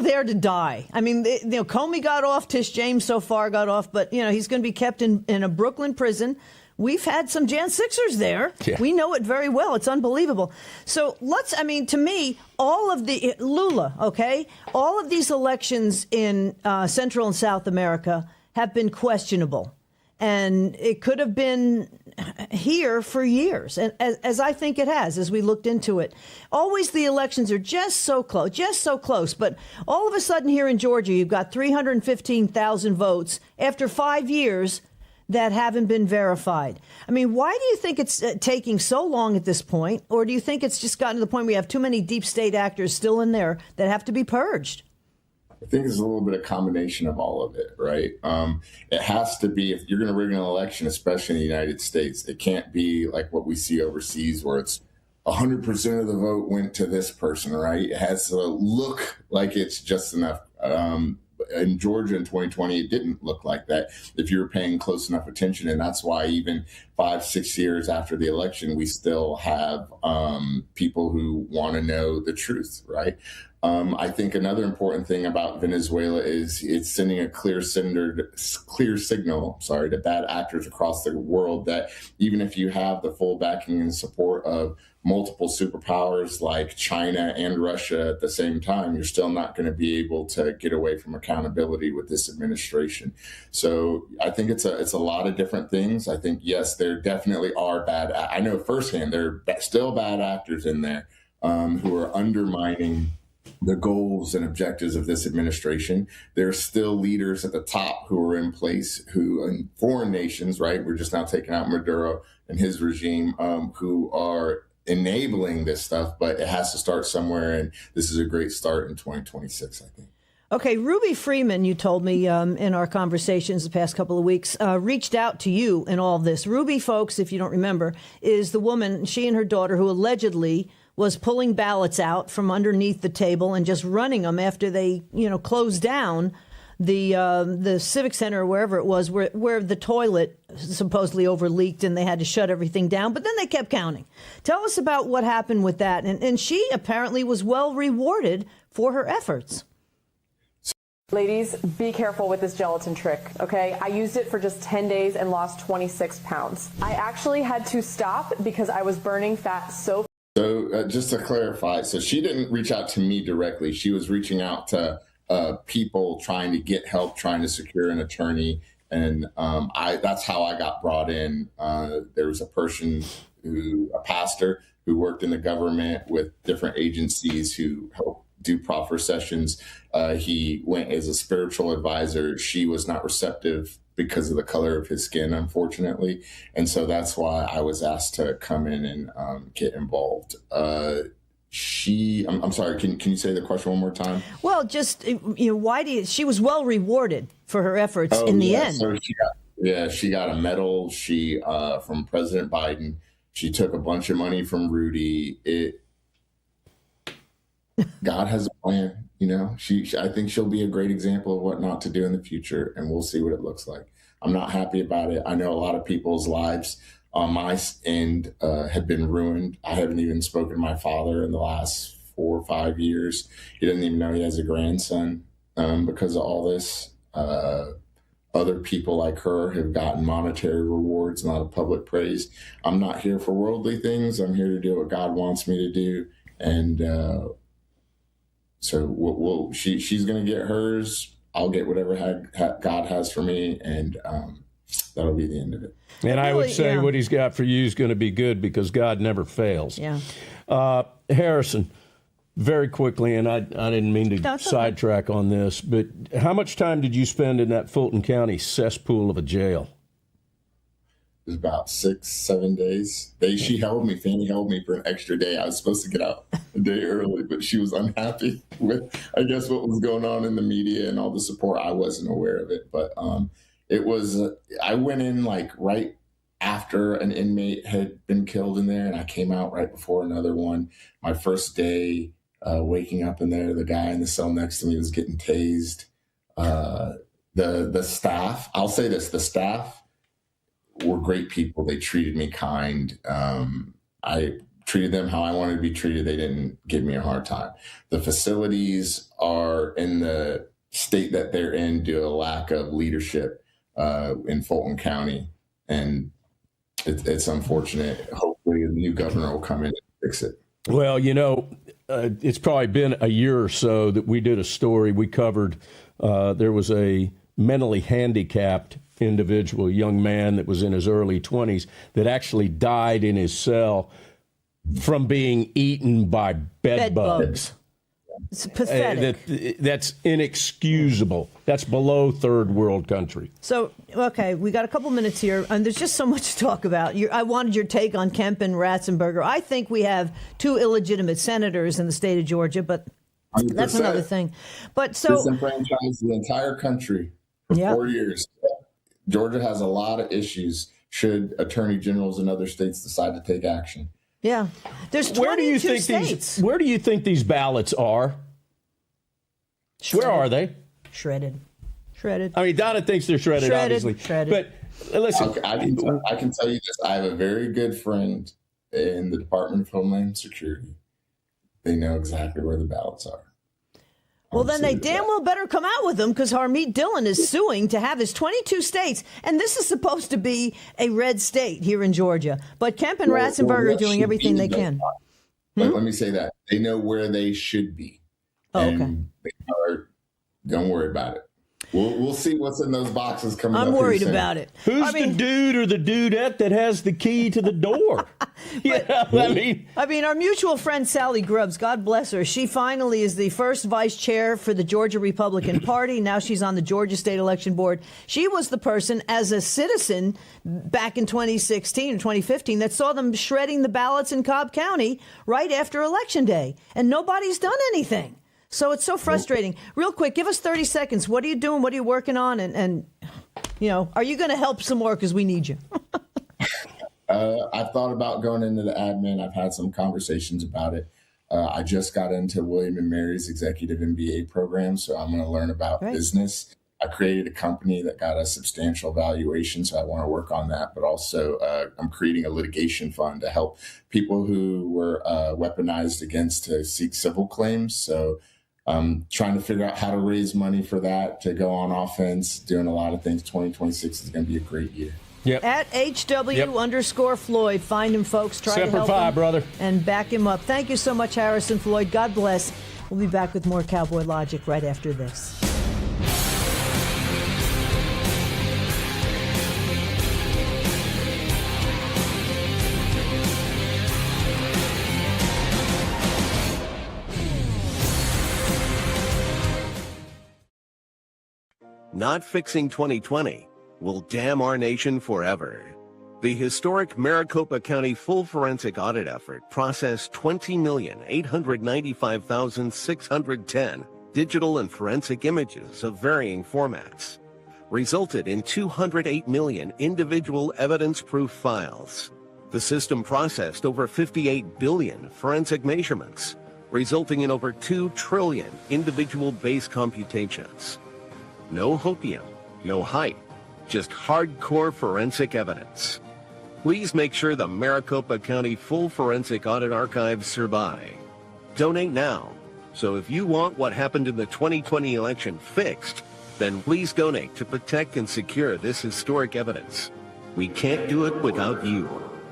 there to die. I mean, Comey got off, Tish James so far got off, but he's going to be kept in a Brooklyn prison. We've had some Jan Sixers there. Yeah. We know it very well. It's unbelievable. So to me, all of the Lula, all of these elections in Central and South America have been questionable. And it could have been here for years, and as I think it has, as we looked into it. Always the elections are just so close. But all of a sudden here in Georgia, you've got 315,000 votes after 5 years that haven't been verified. I mean, why do you think it's taking so long at this point? Or do you think it's just gotten to the point we have too many deep state actors still in there that have to be purged? I think it's a little bit of combination of all of it, right? It has to be, if you're going to rig an election, especially in the United States, it can't be like what we see overseas where it's 100% of the vote went to this person, right? It has to look like it's just enough. in Georgia in 2020, it didn't look like that if you were paying close enough attention. And that's why even 5-6 years after the election, we still have people who want to know the truth, right? I think another important thing about Venezuela is it's sending a clear signal, to bad actors across the world that even if you have the full backing and support of multiple superpowers like China and Russia at the same time, you're still not going to be able to get away from accountability with this administration. So I think it's a lot of different things. I think, yes, there definitely are bad. I know firsthand there are still bad actors in there who are undermining the goals and objectives of this administration. There are still leaders at the top who are in place who, in foreign nations, right? We're just now taking out Maduro and his regime, who are enabling this stuff, but it has to start somewhere. And this is a great start in 2026, I think. Okay, Ruby Freeman, you told me in our conversations the past couple of weeks, reached out to you in all of this. Ruby, folks, if you don't remember, is the woman, she and her daughter, who allegedly was pulling ballots out from underneath the table and just running them after they, closed down the Civic Center or wherever it was, where the toilet supposedly overleaked and they had to shut everything down. But then they kept counting. Tell us about what happened with that. And she apparently was well rewarded for her efforts. Ladies, be careful with this gelatin trick, okay? I used it for just 10 days and lost 26 pounds. I actually had to stop because I was burning fat so. So just to clarify, so she didn't reach out to me directly. She was reaching out to people trying to get help, trying to secure an attorney. And that's how I got brought in. There was a pastor who worked in the government with different agencies who helped do proffer sessions. He went as a spiritual advisor. She was not receptive because of the color of his skin, unfortunately. And so that's why I was asked to come in and get involved. I'm sorry, can you say the question one more time? Well, just, she was well rewarded for her efforts in the end. So she got a medal. She, from President Biden. She took a bunch of money from Rudy. God has a plan. I think she'll be a great example of what not to do in the future, and we'll see what it looks like. I'm not happy about it. I know a lot of people's lives on my end have been ruined. I haven't even spoken to my father in the last 4 or 5 years. He doesn't even know he has a grandson because of all this. Other people like her have gotten monetary rewards, a lot of public praise. I'm not here for worldly things. I'm here to do what God wants me to do. And so she's going to get hers. I'll get whatever God has for me, and that'll be the end of it. And I would say what he's got for you is going to be good because God never fails. Yeah. Harrison, very quickly, and I didn't mean to sidetrack on this, but how much time did you spend in that Fulton County cesspool of a jail? It was about 6-7 days. Fanny held me for an extra day. I was supposed to get out a day early, but she was unhappy with, I guess, what was going on in the media and all the support. I wasn't aware of it, but I went in right after an inmate had been killed in there, and I came out right before another one. My first day waking up in there, the guy in the cell next to me was getting tased. The staff, I'll say this, the staff were great people. They treated me kind. I treated them how I wanted to be treated. They didn't give me a hard time. The facilities are in the state that they're in due to a lack of leadership in Fulton County. And it's unfortunate. Hopefully the new governor will come in and fix it. Well, it's probably been a year or so that we did a story we covered. There was a mentally handicapped individual, a young man that was in his early 20s that actually died in his cell from being eaten by bed bugs. It's pathetic. That's inexcusable. That's below third world country. So, okay, we got a couple minutes here, and there's just so much to talk about. I wanted your take on Kemp and Ratzenberger. I think we have 2 illegitimate senators in the state of Georgia, but 100%. That's another thing. But so disenfranchised the entire country for 4 years. Georgia has a lot of issues should attorney generals in other states decide to take action. Yeah. There's 22 states. Where do you think these ballots are? Shredded. Where are they? shredded. I mean, Donna thinks they're shredded, obviously. Shredded. But listen. Okay, I can tell you this. I have a very good friend in the Department of Homeland Security. They know exactly where the ballots are. Well, then they damn well better come out with them, because Harmeet Dillon is suing to have his 22 states. And this is supposed to be a red state here in Georgia. But Kemp and Ratzenberger are doing everything they can. But let me say that. They know where they should be. Oh, okay. Don't worry about it. We'll see what's in those boxes coming up. I'm worried about it. Who's the dude or the dudette that has the key to the door? I mean, our mutual friend Sally Grubbs, God bless her, she finally is the first vice chair for the Georgia Republican Party. Now she's on the Georgia State Election Board. She was the person, as a citizen back in 2016 or 2015, that saw them shredding the ballots in Cobb County right after Election Day. And nobody's done anything. So it's so frustrating. Real quick, give us 30 seconds. What are you doing? What are you working on? And you know, are you going to help some more, because we need you? I've thought about going into the admin. I've had some conversations about it. I just got into William & Mary's executive MBA program, so I'm going to learn about business. I created a company that got a substantial valuation, so I want to work on that. But also, I'm creating a litigation fund to help people who were weaponized against to seek civil claims. So I'm trying to figure out how to raise money for that, to go on offense, doing a lot of things. 2026 is going to be a great year. Yep. At HW_Floyd. Find him, folks. Try to help him, brother. And back him up. Thank you so much, Harrison Floyd. God bless. We'll be back with more Cowboy Logic right after this. Not fixing 2020 will damn our nation forever. The historic Maricopa County full forensic audit effort processed 20,895,610 digital and forensic images of varying formats, resulted in 208 million individual evidence-proof files. The system processed over 58 billion forensic measurements, resulting in over 2 trillion individual base computations. No hopium, no hype, just hardcore forensic evidence. Please make sure the Maricopa County Full Forensic Audit Archives survive. Donate now. So if you want what happened in the 2020 election fixed, then please donate to protect and secure this historic evidence. We can't do it without you.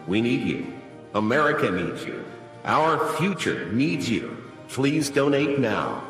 We need you. America needs you. Our future needs you. Please donate now.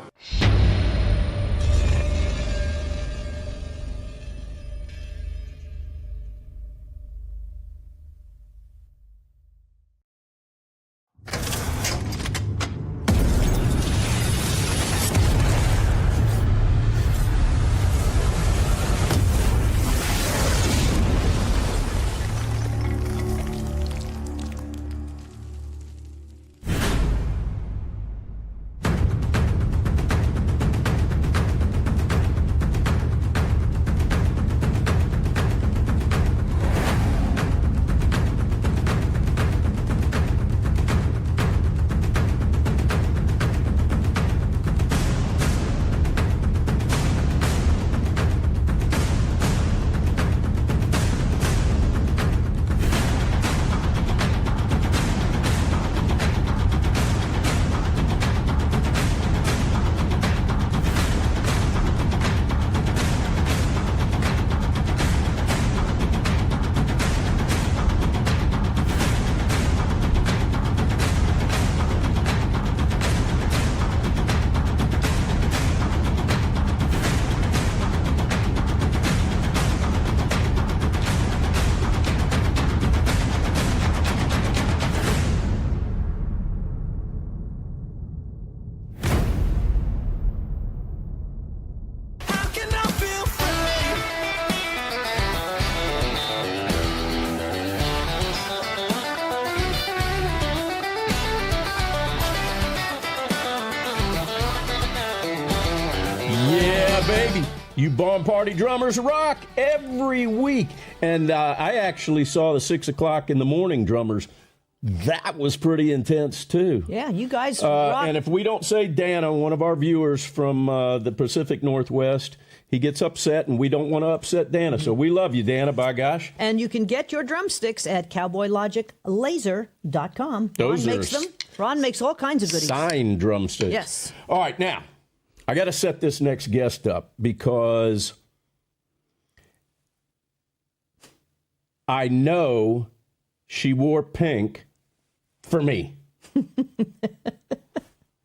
Baby, you Bomb Party drummers rock every week. And I actually saw the 6 o'clock in the morning drummers That was pretty intense, too. Yeah, you guys rock. And if we don't say Dana, one of our viewers from the Pacific Northwest, he gets upset, and we don't want to upset Dana. So we love you, Dana, by gosh. And you can get your drumsticks at cowboylogiclaser.com. Those Ron makes them. Ron makes all kinds of goodies. Signed drumsticks. Yes. All right, now, I got to set this next guest up because I know she wore pink for me.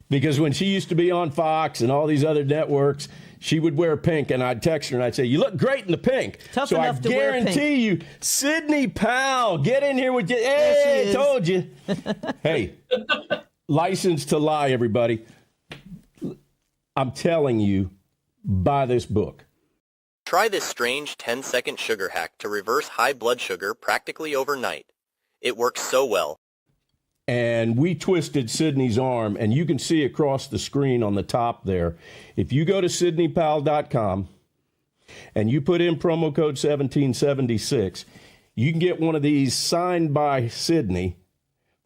Because when she used to be on Fox and all these other networks, she would wear pink, and I'd text her and I'd say, "You look great in the pink." Tough so enough I to wear pink. guarantee you, Sidney Powell, get in here with you. Hey, I told you. Hey, license to lie, everybody. I'm telling you, buy this book. Try this strange 10-second sugar hack to reverse high blood sugar practically overnight. It works so well. And we twisted Sidney's arm, and you can see across the screen on the top there. If you go to SidneyPowell.com and you put in promo code 1776, you can get one of these signed by Sidney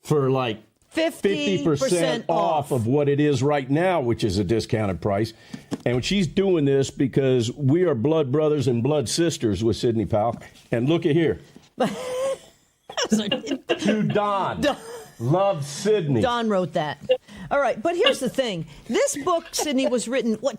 for like 50% off of what it is right now, which is a discounted price. And she's doing this because we are blood brothers and blood sisters with Sidney Powell. And look at here. To Don. Love Sidney. Don wrote that. All right, but here's the thing. This book, Sidney, was written, 12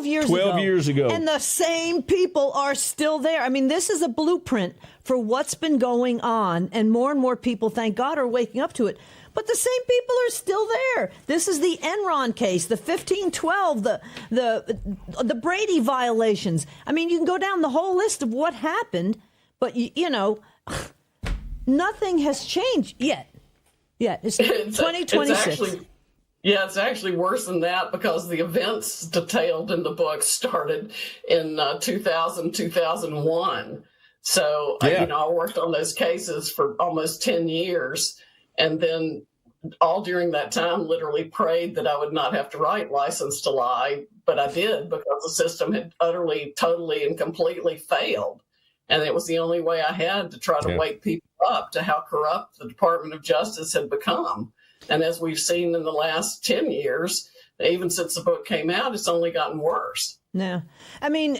years ago. 12 years ago. And the same people are still there. I mean, this is a blueprint for what's been going on, and more people, thank God, are waking up to it. But the same people are still there. This is the Enron case, the 1512, the Brady violations. I mean, you can go down the whole list of what happened, but, nothing has changed yet. Yeah, it's 2026. It's actually worse than that because the events detailed in the book started in 2001. So, I worked on those cases for almost 10 years. And then all during that time, literally prayed that I would not have to write License to Lie. But I did because the system had utterly, totally, and completely failed. And it was the only way I had to try to wake people up to how corrupt the Department of Justice had become. And as we've seen in the last 10 years, even since the book came out, it's only gotten worse. No. I mean,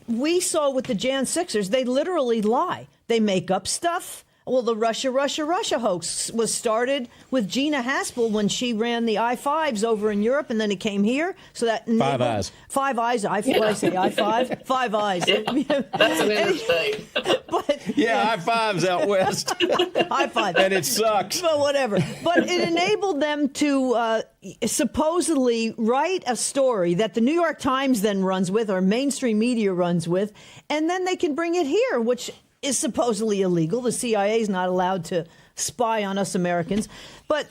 we saw with the Jan 6ers, they literally lie. They make up stuff. Well, the Russia hoax was started with Gina Haspel when she ran the I-5s over in Europe, and then it came here. So that Five Eyes. Five Eyes. What did I say? I-5? Five Eyes. Yeah, that's an interstate. I-5's out west. I-5. And it sucks. Well, whatever. But it enabled them to supposedly write a story that the New York Times then runs with, or mainstream media runs with, and then they can bring it here, which is supposedly illegal. The CIA is not allowed to spy on us Americans. But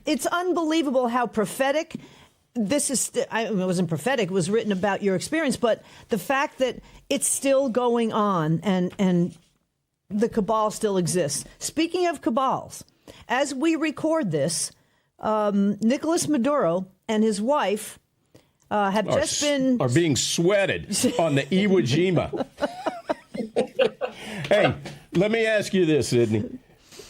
it's unbelievable how prophetic this is. It wasn't prophetic. It was written about your experience. But the fact that it's still going on and the cabal still exists. Speaking of cabals, as we record this, Nicolas Maduro and his wife are being sweated on the Iwo Jima. Hey, let me ask you this, Sidney.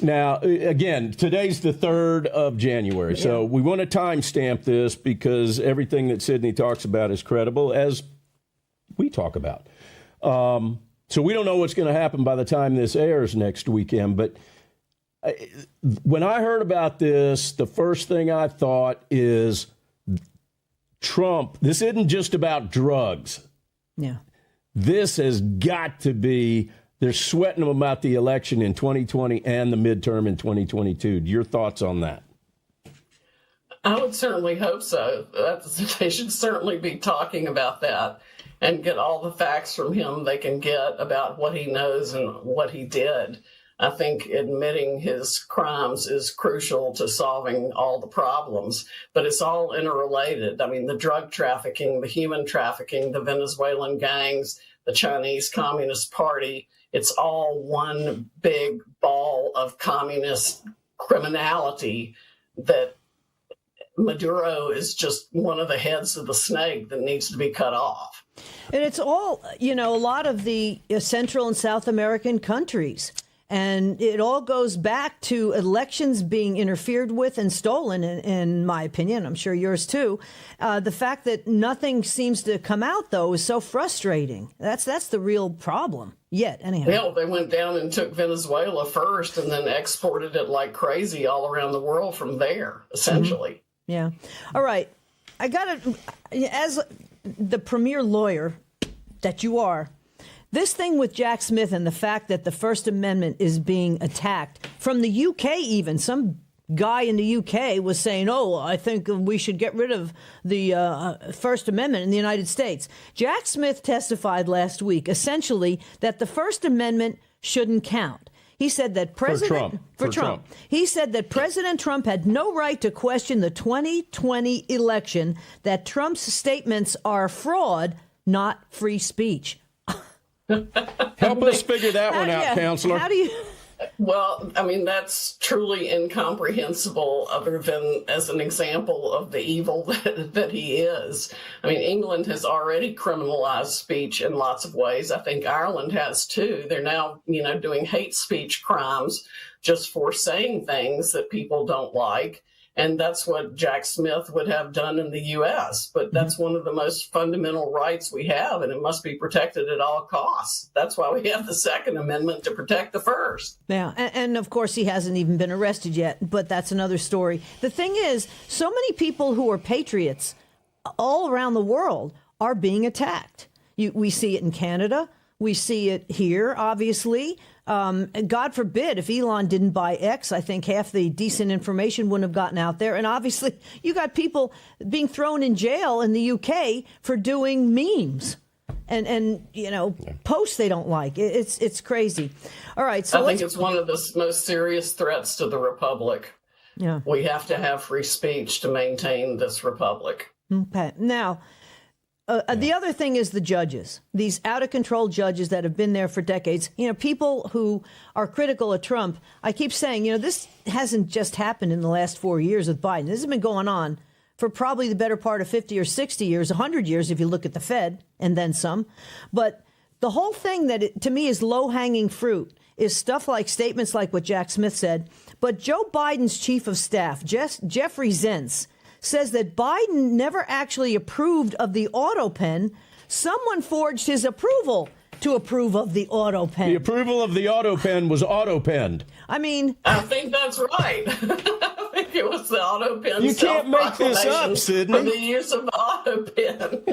Now, again, today's the 3rd of January, so we want to timestamp this because everything that Sidney talks about is credible, as we talk about. So we don't know what's going to happen by the time this airs next weekend, but when I heard about this, the first thing I thought is Trump. This isn't just about drugs. Yeah. This has got to be, they're sweating them about the election in 2020 and the midterm in 2022. Your thoughts on that? I would certainly hope so. They should certainly be talking about that and get all the facts from him they can get about what he knows and what he did. I think admitting his crimes is crucial to solving all the problems, but it's all interrelated. I mean, the drug trafficking, the human trafficking, the Venezuelan gangs, the Chinese Communist Party, it's all one big ball of communist criminality that Maduro is just one of the heads of the snake that needs to be cut off. And it's all, a lot of the Central and South American countries. And it all goes back to elections being interfered with and stolen, in my opinion. I'm sure yours too. The fact that nothing seems to come out, though, is so frustrating. That's the real problem. Yet, anyhow. Yeah, they went down and took Venezuela first and then exported it like crazy all around the world from there, essentially. Mm-hmm. Yeah. All right. I got to, as the premier lawyer that you are, this thing with Jack Smith and the fact that the First Amendment is being attacked from the UK, even some guy in the UK was saying, oh, I think we should get rid of the First Amendment in the United States. Jack Smith testified last week, essentially, that the First Amendment shouldn't count. He said that President For Trump. He said that President Trump had no right to question the 2020 election, that Trump's statements are fraud, not free speech. Help us figure that one out, Counselor. How do you... Well, I mean, that's truly incomprehensible other than as an example of the evil that he is. I mean, England has already criminalized speech in lots of ways. I think Ireland has too. They're now, doing hate speech crimes just for saying things that people don't like. And that's what Jack Smith would have done in the U.S. But that's one of the most fundamental rights we have, and it must be protected at all costs. That's why we have the Second Amendment, to protect the First. Yeah, and of course he hasn't even been arrested yet, but that's another story. The thing is, so many people who are patriots all around the world are being attacked. We see it in Canada. We see it here, obviously. God forbid if Elon didn't buy X, I think half the decent information wouldn't have gotten out there. And obviously, you got people being thrown in jail in the UK for doing memes and posts they don't like. It's crazy. All right. So I think it's one of the most serious threats to the republic. Yeah. We have to have free speech to maintain this republic. Okay. Now, the other thing is the judges, these out of control judges that have been there for decades. People who are critical of Trump. I keep saying, this hasn't just happened in the last 4 years with Biden. This has been going on for probably the better part of 50 or 60 years, 100 years, if you look at the Fed and then some. But the whole thing that to me is low hanging fruit is stuff like statements like what Jack Smith said. But Joe Biden's chief of staff, Jeffrey Zients, says that Biden never actually approved of the auto pen. Someone forged his approval to approve of the auto pen. The approval of the auto pen was auto penned. I mean, I think that's right. I think it was the auto pen. You can't make this up, Sidney. For the use of the auto pen.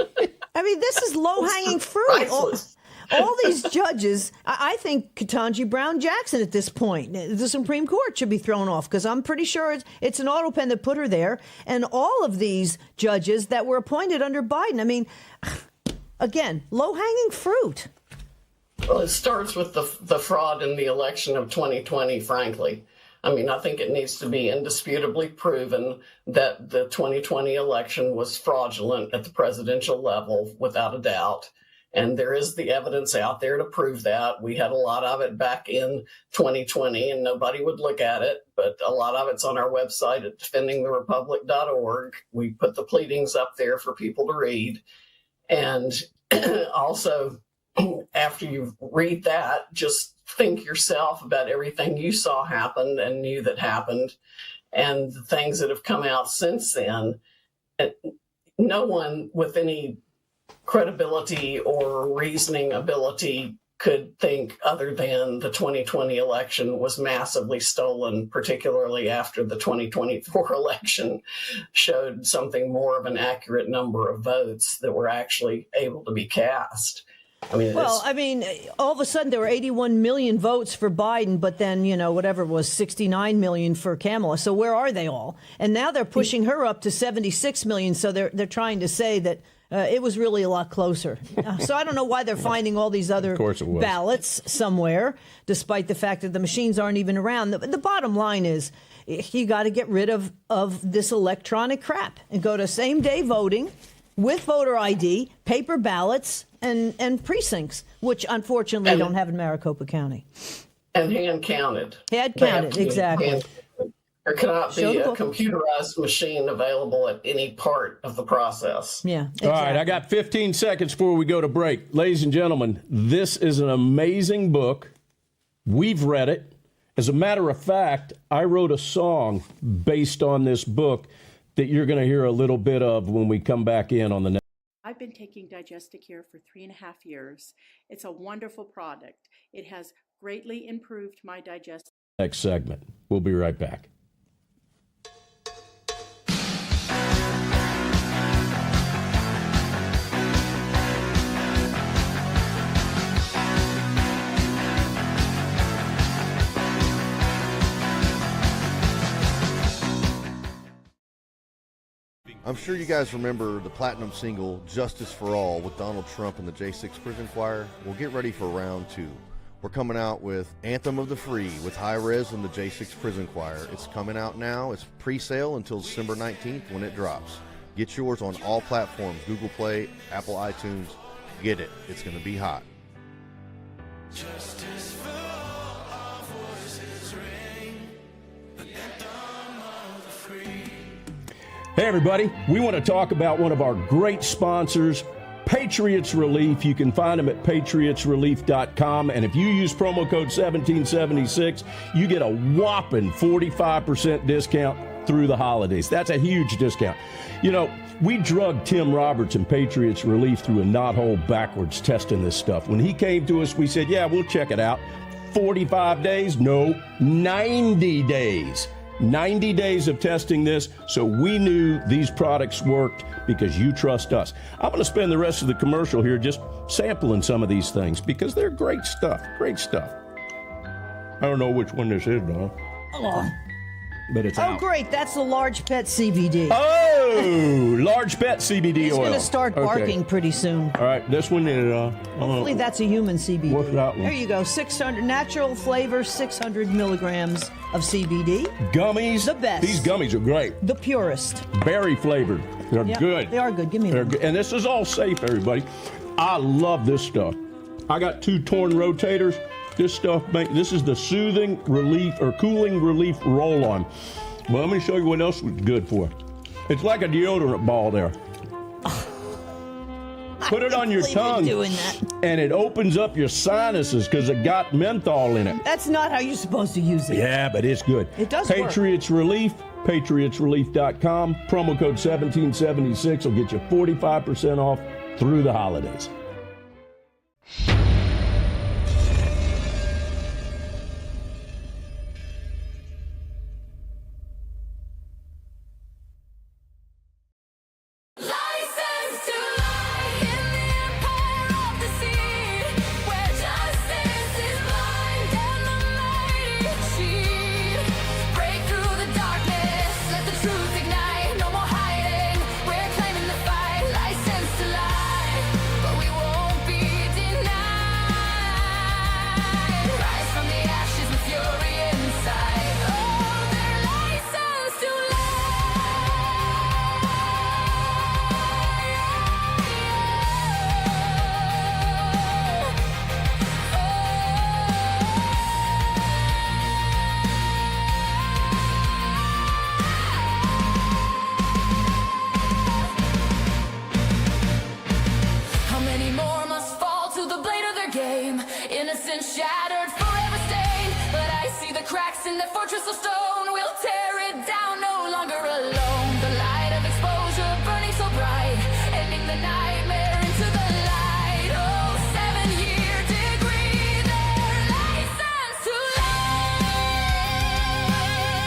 I mean, this is low hanging fruit. All these judges, I think Ketanji Brown Jackson at this point, the Supreme Court should be thrown off, because I'm pretty sure it's an auto pen that put her there. And all of these judges that were appointed under Biden. I mean, again, low hanging fruit. Well, it starts with the fraud in the election of 2020, frankly. I mean, I think it needs to be indisputably proven that the 2020 election was fraudulent at the presidential level, without a doubt. And there is the evidence out there to prove that. We had a lot of it back in 2020 and nobody would look at it, but a lot of it's on our website at defendingtherepublic.org. We put the pleadings up there for people to read. And also, after you read that, just think yourself about everything you saw happen and knew that happened and the things that have come out since then. No one with any credibility or reasoning ability could think other than the 2020 election was massively stolen, particularly after the 2024 election showed something more of an accurate number of votes that were actually able to be cast. I mean, all of a sudden there were 81 million votes for Biden, but then, whatever it was, 69 million for Kamala. So where are they all? And now they're pushing her up to 76 million. So they're trying to say that it was really a lot closer. So I don't know why they're finding all these other ballots somewhere, despite the fact that the machines aren't even around. The bottom line is you got to get rid of this electronic crap and go to same day voting with voter ID, paper ballots, and precincts, which unfortunately don't have in Maricopa County. And hand counted. Hand counted, exactly. There cannot be a computerized machine available at any part of the process. Yeah. Exactly. All right, I got 15 seconds before we go to break. Ladies and gentlemen, this is an amazing book. We've read it. As a matter of fact, I wrote a song based on this book that you're going to hear a little bit of when we come back in on the next. I've been taking Digesticare for 3.5 years. It's a wonderful product. It has greatly improved my digestion. Next segment. We'll be right back. I'm sure you guys remember the platinum single Justice for All with Donald Trump and the J6 Prison Choir. Well, get ready for round 2. We're coming out with Anthem of the Free with High Res and the J6 Prison Choir. It's coming out now. It's pre-sale until December 19th when it drops. Get yours on all platforms, Google Play, Apple iTunes. Get it. It's going to be hot. Justice for all voices ring, the anthem of the free. Hey, everybody. We want to talk about one of our great sponsors, Patriots Relief. You can find them at patriotsrelief.com. And if you use promo code 1776, you get a whopping 45% discount through the holidays. That's a huge discount. You know, we drugged Tim Roberts and Patriots Relief through a knothole backwards testing this stuff. When he came to us, we said, yeah, we'll check it out. 45 days? No, 90 days. 90 days of testing this, so we knew these products worked because you trust us. I'm going to spend the rest of the commercial here just sampling some of these things because they're great stuff. Great stuff. I don't know which one this is, though. Oh. But it's out. Oh, great. That's the Large Pet CBD. Oh, Large Pet CBD He's oil. going to start barking pretty soon. All right, this one is... Hopefully that's a human CBD. What's that one? There you go. 600 natural flavor, 600 milligrams of CBD. Gummies. The best. These gummies are great. The purest. Berry flavored. They're good. They are good. Give me one. And this is all safe, everybody. I love this stuff. I got 2 torn rotators. This stuff, this is the soothing relief or cooling relief roll-on. Well, let me show you what else it's good for. It's like a deodorant ball there. Put it on your tongue, doing that. and it opens up your sinuses because it got menthol in it. That's not how you're supposed to use it. Yeah, but it's good. It does Patriots Relief, patriotsrelief.com. Promo code 1776 will get you 45% off through the holidays.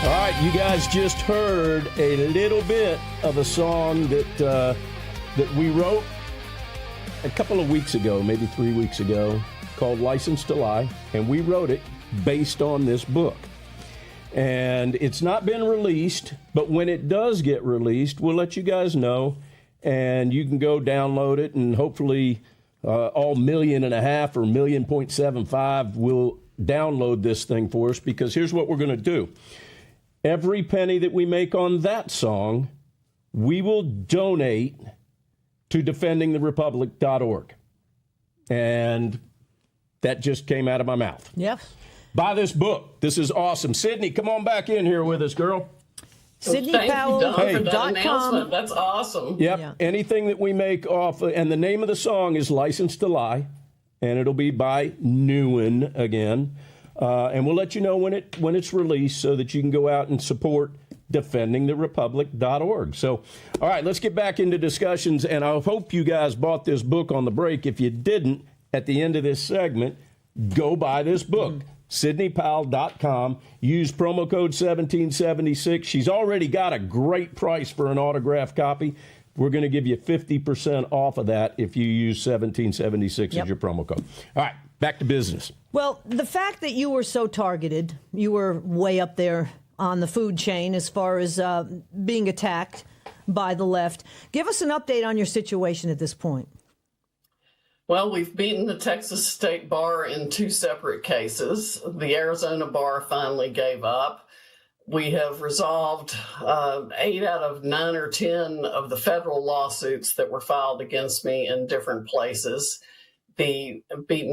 All right, you guys just heard a little bit of a song that we wrote a couple of weeks ago, maybe 3 weeks ago, called License to Lie, and we wrote it based on this book. And it's not been released, but when it does get released, we'll let you guys know, and you can go download it, and hopefully all 1.5 million or 1.75 will download this thing for us, because here's what we're going to do. Every penny that we make on that song, we will donate to defendingtherepublic.org. And that just came out of my mouth. Yep. Buy this book. This is awesome. Sydney, come on back in here with us, girl. SydneyPowell.com. That's awesome. Yep. Yeah. Anything that we make off, and the name of the song is License to Lie, and it'll be by Newen again. And we'll let you know when it's released so that you can go out and support defendingtherepublic.org. So, all right, let's get back into discussions. And I hope you guys bought this book on the break. If you didn't, at the end of this segment, go buy this book. SydneyPowell.com. Use promo code 1776. She's already got a great price for an autographed copy. We're going to give you 50% off of that if you use 1776 as your promo code. All right, back to business. Well, the fact that you were so targeted, you were way up there on the food chain as far as being attacked by the left. Give us an update on your situation at this point. Well, we've beaten the Texas State Bar in 2 separate cases. The Arizona Bar finally gave up. We have resolved 8 out of 9 or 10 of the federal lawsuits that were filed against me in different places. Beaten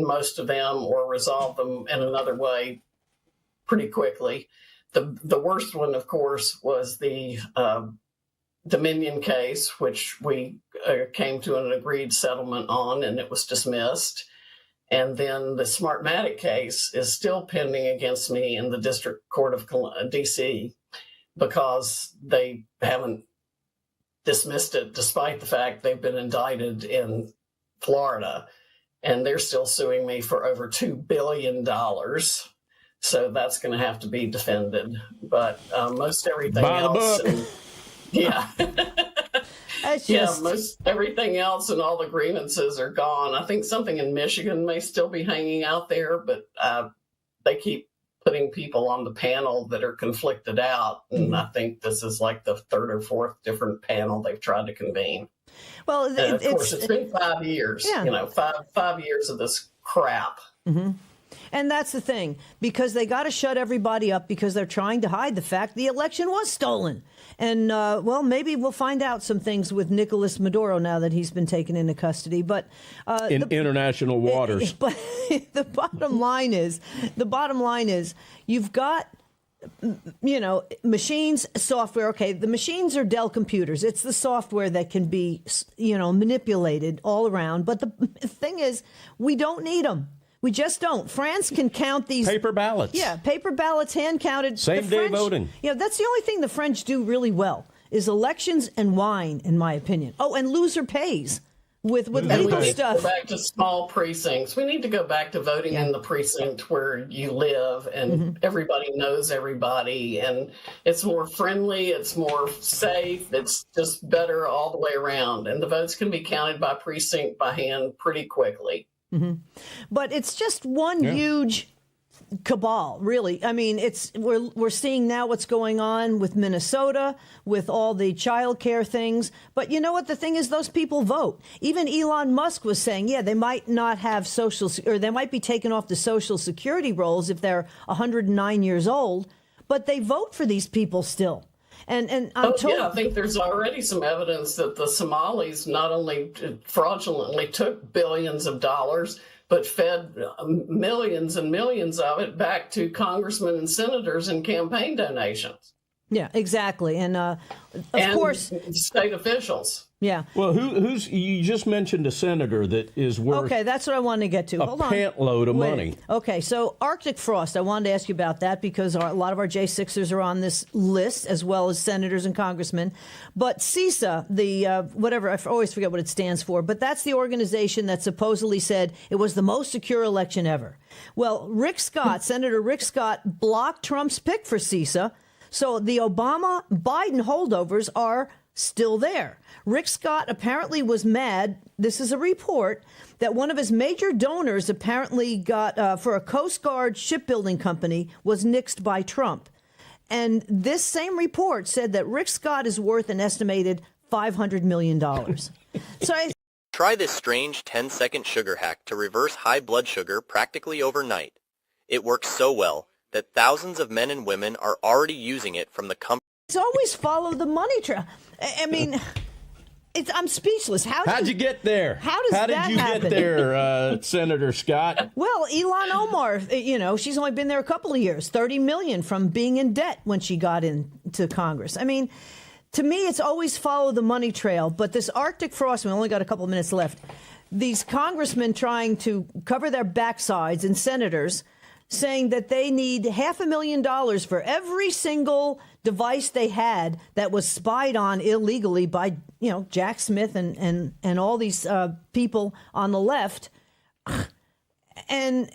most of them or resolved them in another way pretty quickly. The worst one, of course, was the Dominion case, which we came to an agreed settlement on, and it was dismissed. And then the Smartmatic case is still pending against me in the District Court of D.C. because they haven't dismissed it, despite the fact they've been indicted in Florida, and they're still suing me for over $2 billion. So that's going to have to be defended. But most everything else... Yeah. Most everything else and all the grievances are gone. I think something in Michigan may still be hanging out there, but they keep putting people on the panel that are conflicted out. And I think this is like the 3rd or 4th different panel they've tried to convene. Well, and of course, it's been 5 years, five years of this crap. Mm-hmm. And that's the thing, because they got to shut everybody up because they're trying to hide the fact the election was stolen. And, well, maybe we'll find out some things with Nicolas Maduro now that he's been taken into custody. But in international waters. But the bottom line is you've got, machines, software. Okay, the machines are Dell computers. It's the software that can be, manipulated all around. But the thing is, we don't need them. We just don't. France can count these paper ballots. Yeah, paper ballots, hand counted. Same day voting. Yeah, that's the only thing the French do really well is elections and wine, in my opinion. Oh, and loser pays with legal stuff. Go back to small precincts. We need to go back to voting in the precinct where you live, and everybody knows everybody, and it's more friendly, it's more safe, it's just better all the way around, and the votes can be counted by precinct by hand pretty quickly. Mm-hmm. But it's just one huge cabal, really. I mean, we're seeing now what's going on with Minnesota, with all the child care things. But you know what? The thing is, those people vote. Even Elon Musk was saying, they might not have or they might be taken off the Social Security rolls if they're 109 years old, but they vote for these people still. And I'm told, I think there's already some evidence that the Somalis not only fraudulently took billions of dollars, but fed millions and millions of it back to congressmen and senators in campaign donations. Yeah, exactly. And of course, state officials. Yeah. Well, who's you just mentioned a senator that is worth that's what I wanted to get to. Hold on. Pant load of money. Okay, so Arctic Frost, I wanted to ask you about that because a lot of our J6ers are on this list, as well as senators and congressmen. But CISA, the whatever, I always forget what it stands for, but that's the organization that supposedly said it was the most secure election ever. Well, Senator Rick Scott blocked Trump's pick for CISA, so the Obama-Biden holdovers are still there. Rick Scott apparently was mad. This is a report that one of his major donors apparently got for a Coast Guard shipbuilding company was nixed by Trump. And this same report said that Rick Scott is worth an estimated $500 million. Try this strange 10-second sugar hack to reverse high blood sugar practically overnight. It works so well that thousands of men and women are already using it from the comfort. It's always follow the money trail. I mean, I'm speechless. How'd you get there? How did you get there, Senator Scott? Well, Ilhan Omar, she's only been there a couple of years, 30 million from being in debt when she got into Congress. I mean, to me, it's always follow the money trail. But this Arctic Frost, we only got a couple of minutes left. These congressmen trying to cover their backsides and senators saying that they need $500,000 for every single device they had that was spied on illegally by, Jack Smith and all these people on the left. And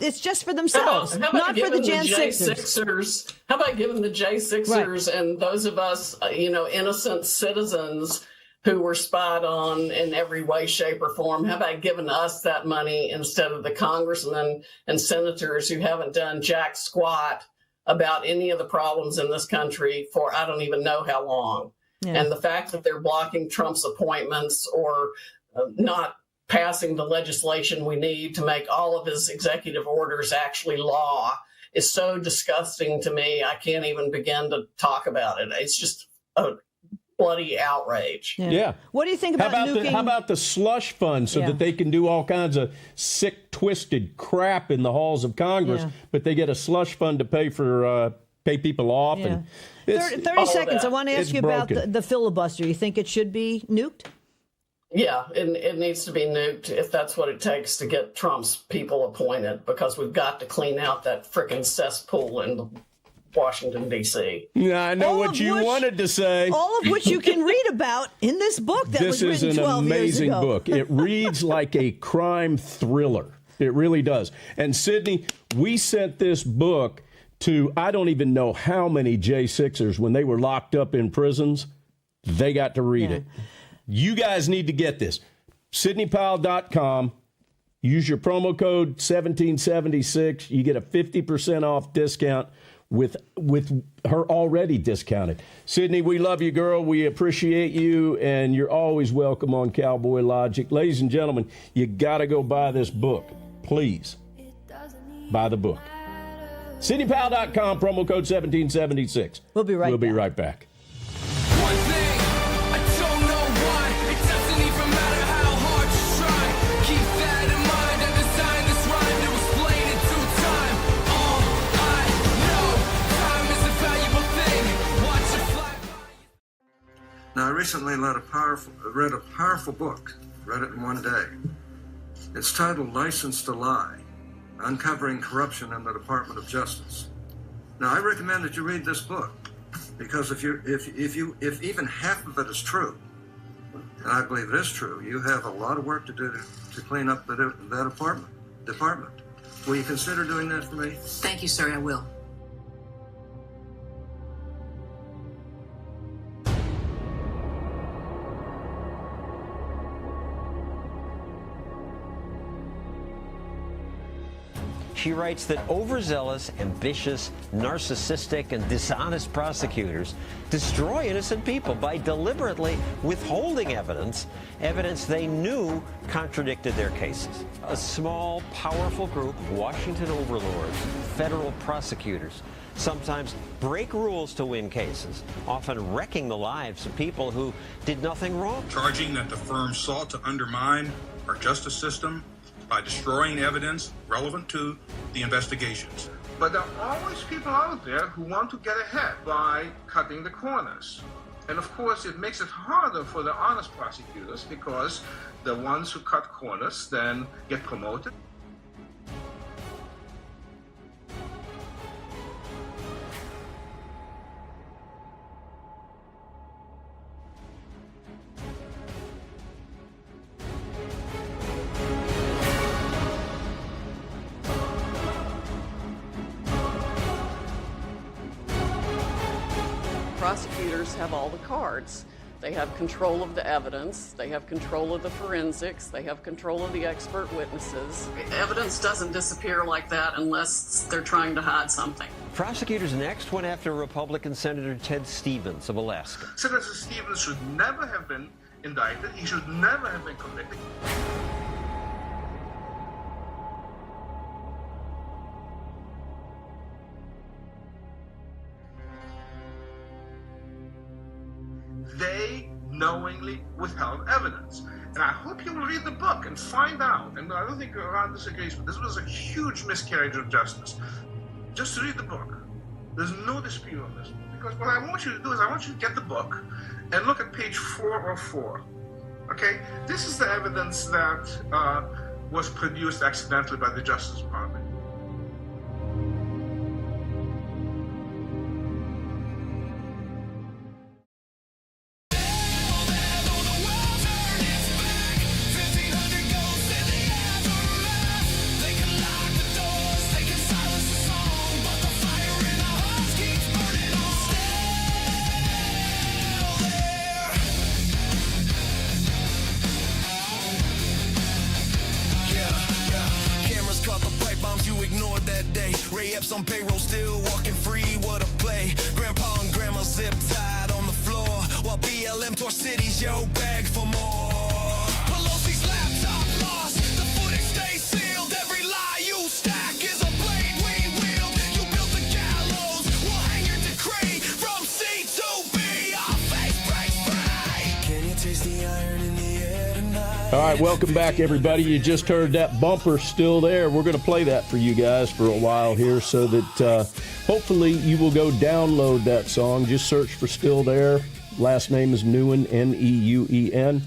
it's just for themselves, not for the Jan Sixers. How about giving the J6ers and those of us, innocent citizens who were spied on in every way, shape, or form, how about giving us that money instead of the congressmen and senators who haven't done jack squat about any of the problems in this country for I don't even know how long. Yeah. And the fact that they're blocking Trump's appointments or not passing the legislation we need to make all of his executive orders actually law is so disgusting to me. I can't even begin to talk about it. It's just a bloody outrage. Yeah. What do you think about nuking? How about the slush fund so that they can do all kinds of sick, twisted crap in the halls of Congress, but they get a slush fund to pay people off? Yeah. And 30 seconds. I want to ask you about the filibuster. You think it should be nuked? Yeah, it needs to be nuked if that's what it takes to get Trump's people appointed, because we've got to clean out that frickin' cesspool in Washington, D.C. Yeah, I know what you wanted to say. All of which you can read about in this book that was written 12 years ago. This is an amazing book. It reads like a crime thriller. It really does. And Sydney, we sent this book to I don't even know how many J6ers when they were locked up in prisons. They got to read it. You guys need to get this. SydneyPowell.com. Use your promo code 1776. You get a 50% off discount with her already discounted. Sydney, we love you, girl. We appreciate you, and you're always welcome on Cowboy Logic. Ladies and gentlemen, you got to go buy this book. Please buy the book. SydneyPowell.com, promo code 1776. We'll be right back. Now, I recently read a powerful book, read it in one day. It's titled License to Lie, Uncovering Corruption in the Department of Justice. Now, I recommend that you read this book, because if even half of it is true, and I believe it is true, you have a lot of work to do to clean up that department. Will you consider doing that for me? Thank you, sir, I will. She writes that overzealous, ambitious, narcissistic, and dishonest prosecutors destroy innocent people by deliberately withholding evidence they knew contradicted their cases. A small, powerful group of Washington overlords, federal prosecutors, sometimes break rules to win cases, often wrecking the lives of people who did nothing wrong. Charging that the firm sought to undermine our justice system by destroying evidence relevant to the investigations. But there are always people out there who want to get ahead by cutting the corners. And of course, it makes it harder for the honest prosecutors, because the ones who cut corners then get promoted. Prosecutors have all the cards. They have control of the evidence, they have control of the forensics, they have control of the expert witnesses. Evidence doesn't disappear like that unless they're trying to hide something. Prosecutors next went after Republican Senator Ted Stevens of Alaska. Senator Stevens should never have been indicted. He should never have been convicted. They knowingly withheld evidence. And I hope you will read the book and find out, and I don't think Ron disagrees, but this was a huge miscarriage of justice. Just read the book. There's no dispute on this. Because what I want you to do is I want you to get the book and look at page 404. Okay? This is the evidence that was produced accidentally by the Justice Department. Epps on payroll, still walking free, what a play. Grandpa and grandma zip tied on the floor, while BLM tore cities, yo, beg for more. Pelosi's laptop lost, the footage stays sealed. Every lie you stack is a blade we wield. You built the gallows, we'll hang your decree from C to B. Our face breaks free. Can you taste the iron in the air tonight? All right, welcome back, everybody. You just heard that bumper, Still There. We're going to play that for you guys for a while here so that hopefully you will go download that song. Just search for Still There. Last name is Neuen, Neuen.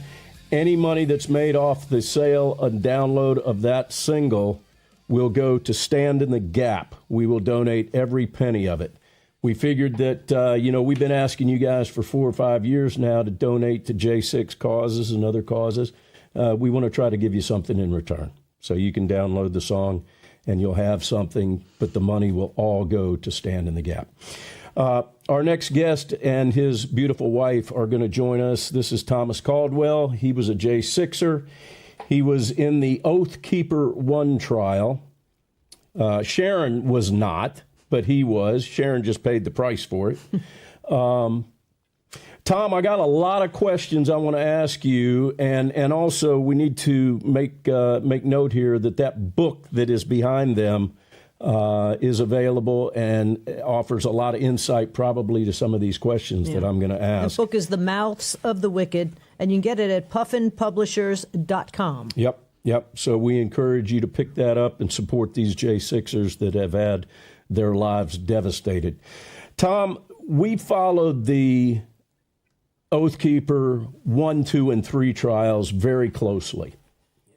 Any money that's made off the sale and download of that single will go to Stand in the Gap. We will donate every penny of it. We figured that, we've been asking you guys for 4 or 5 years now to donate to J6 causes and other causes. We want to try to give you something in return. So you can download the song and you'll have something, but the money will all go to Stand in the Gap. Our next guest and his beautiful wife are going to join us. This is Thomas Caldwell. He was a J6er. He was in the Oath Keeper 1 trial. Sharon was not, but he was. Sharon just paid the price for it. Tom, I got a lot of questions I want to ask you, and also we need to make note here that book that is behind them is available and offers a lot of insight probably to some of these questions that I'm going to ask. The book is The Mouths of the Wicked, and you can get it at puffinpublishers.com. Yep. So we encourage you to pick that up and support these J6ers that have had their lives devastated. Tom, we followed the Oath Keeper 1, 2, and 3 trials very closely.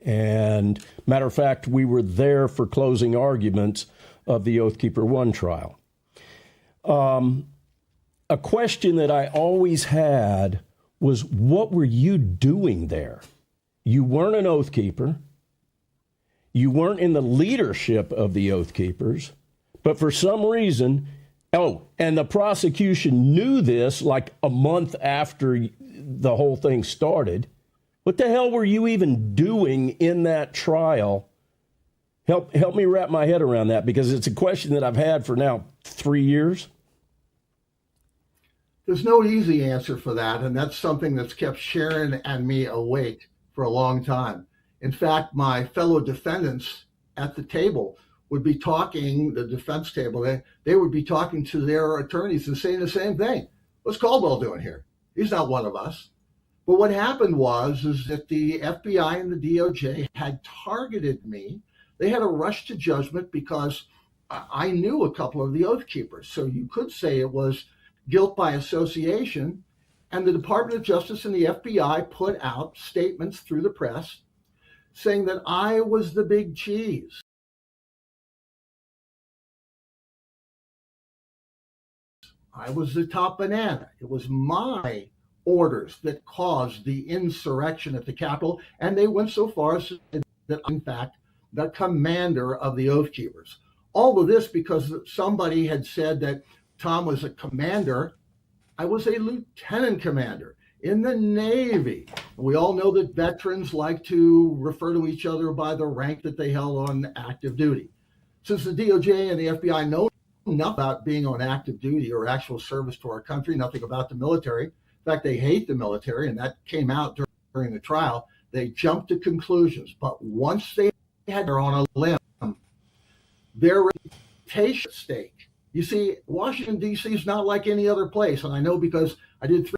And matter of fact, we were there for closing arguments of the Oath Keeper 1 trial. A question that I always had was, what were you doing there? You weren't an Oath Keeper. You weren't in the leadership of the Oath Keepers. But for some reason, and the prosecution knew this like a month after the whole thing started. What the hell were you even doing in that trial? Help me wrap my head around that, because it's a question that I've had for now 3 years. There's no easy answer for that, and that's something that's kept Sharon and me awake for a long time. In fact, my fellow defendants at the table would be talking, the defense table, they would be talking to their attorneys and saying the same thing. What's Caldwell doing here? He's not one of us. But what happened is that the FBI and the DOJ had targeted me. They had a rush to judgment because I knew a couple of the Oath Keepers. So you could say it was guilt by association. And the Department of Justice and the FBI put out statements through the press saying that I was the big cheese. I was the top banana. It was my orders that caused the insurrection at the Capitol, and they went so far as to say that I'm, in fact, the commander of the Oath Keepers. All of this because somebody had said that Tom was a commander. I was a lieutenant commander in the Navy. We all know that veterans like to refer to each other by the rank that they held on active duty. Since the DOJ and the FBI know nothing about being on active duty or actual service to our country, nothing about the military. In fact, they hate the military, and that came out during the trial. They jumped to conclusions. But once they had her on a limb, their reputation at stake. You see, Washington, D.C. is not like any other place. And I know because I did 3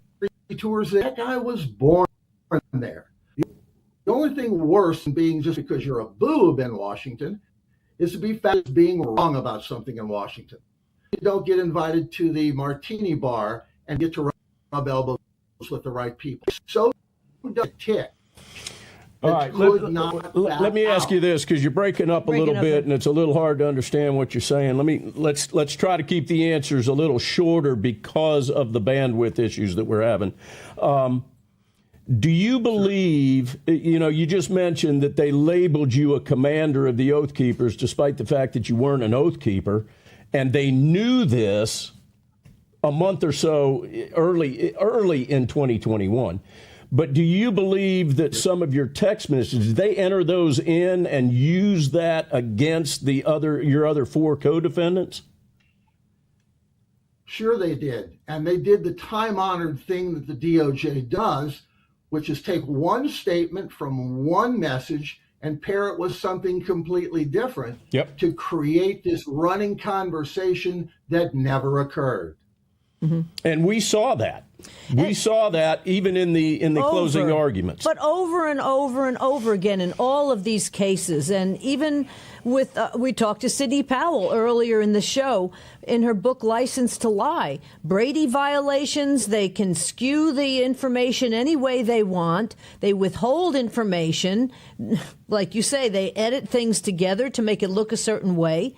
tours there. That guy was born there. The only thing worse than being just because you're a boob in Washington is to be found as being wrong about something in Washington. You don't get invited to the martini bar and get to rub elbows with the right people. So does tick. All right, let me ask you this, because you're breaking up a little bit, and it's a little hard to understand what you're saying. Let's try to keep the answers a little shorter because of the bandwidth issues that we're having. Do you believe, you just mentioned that they labeled you a commander of the Oath Keepers, despite the fact that you weren't an Oath Keeper, and they knew this a month or so early in 2021. But do you believe that some of your text messages, they enter those in and use that against your other 4 co-defendants? Sure they did. And they did the time-honored thing that the DOJ does, which is take one statement from one message and pair it with something completely different to create this running conversation that never occurred. Mm-hmm. And we saw that. We saw that even in the closing arguments. But over and over and over again in all of these cases, and even with, we talked to Sidney Powell earlier in the show in her book, License to Lie. Brady violations, they can skew the information any way they want. They withhold information. Like you say, they edit things together to make it look a certain way.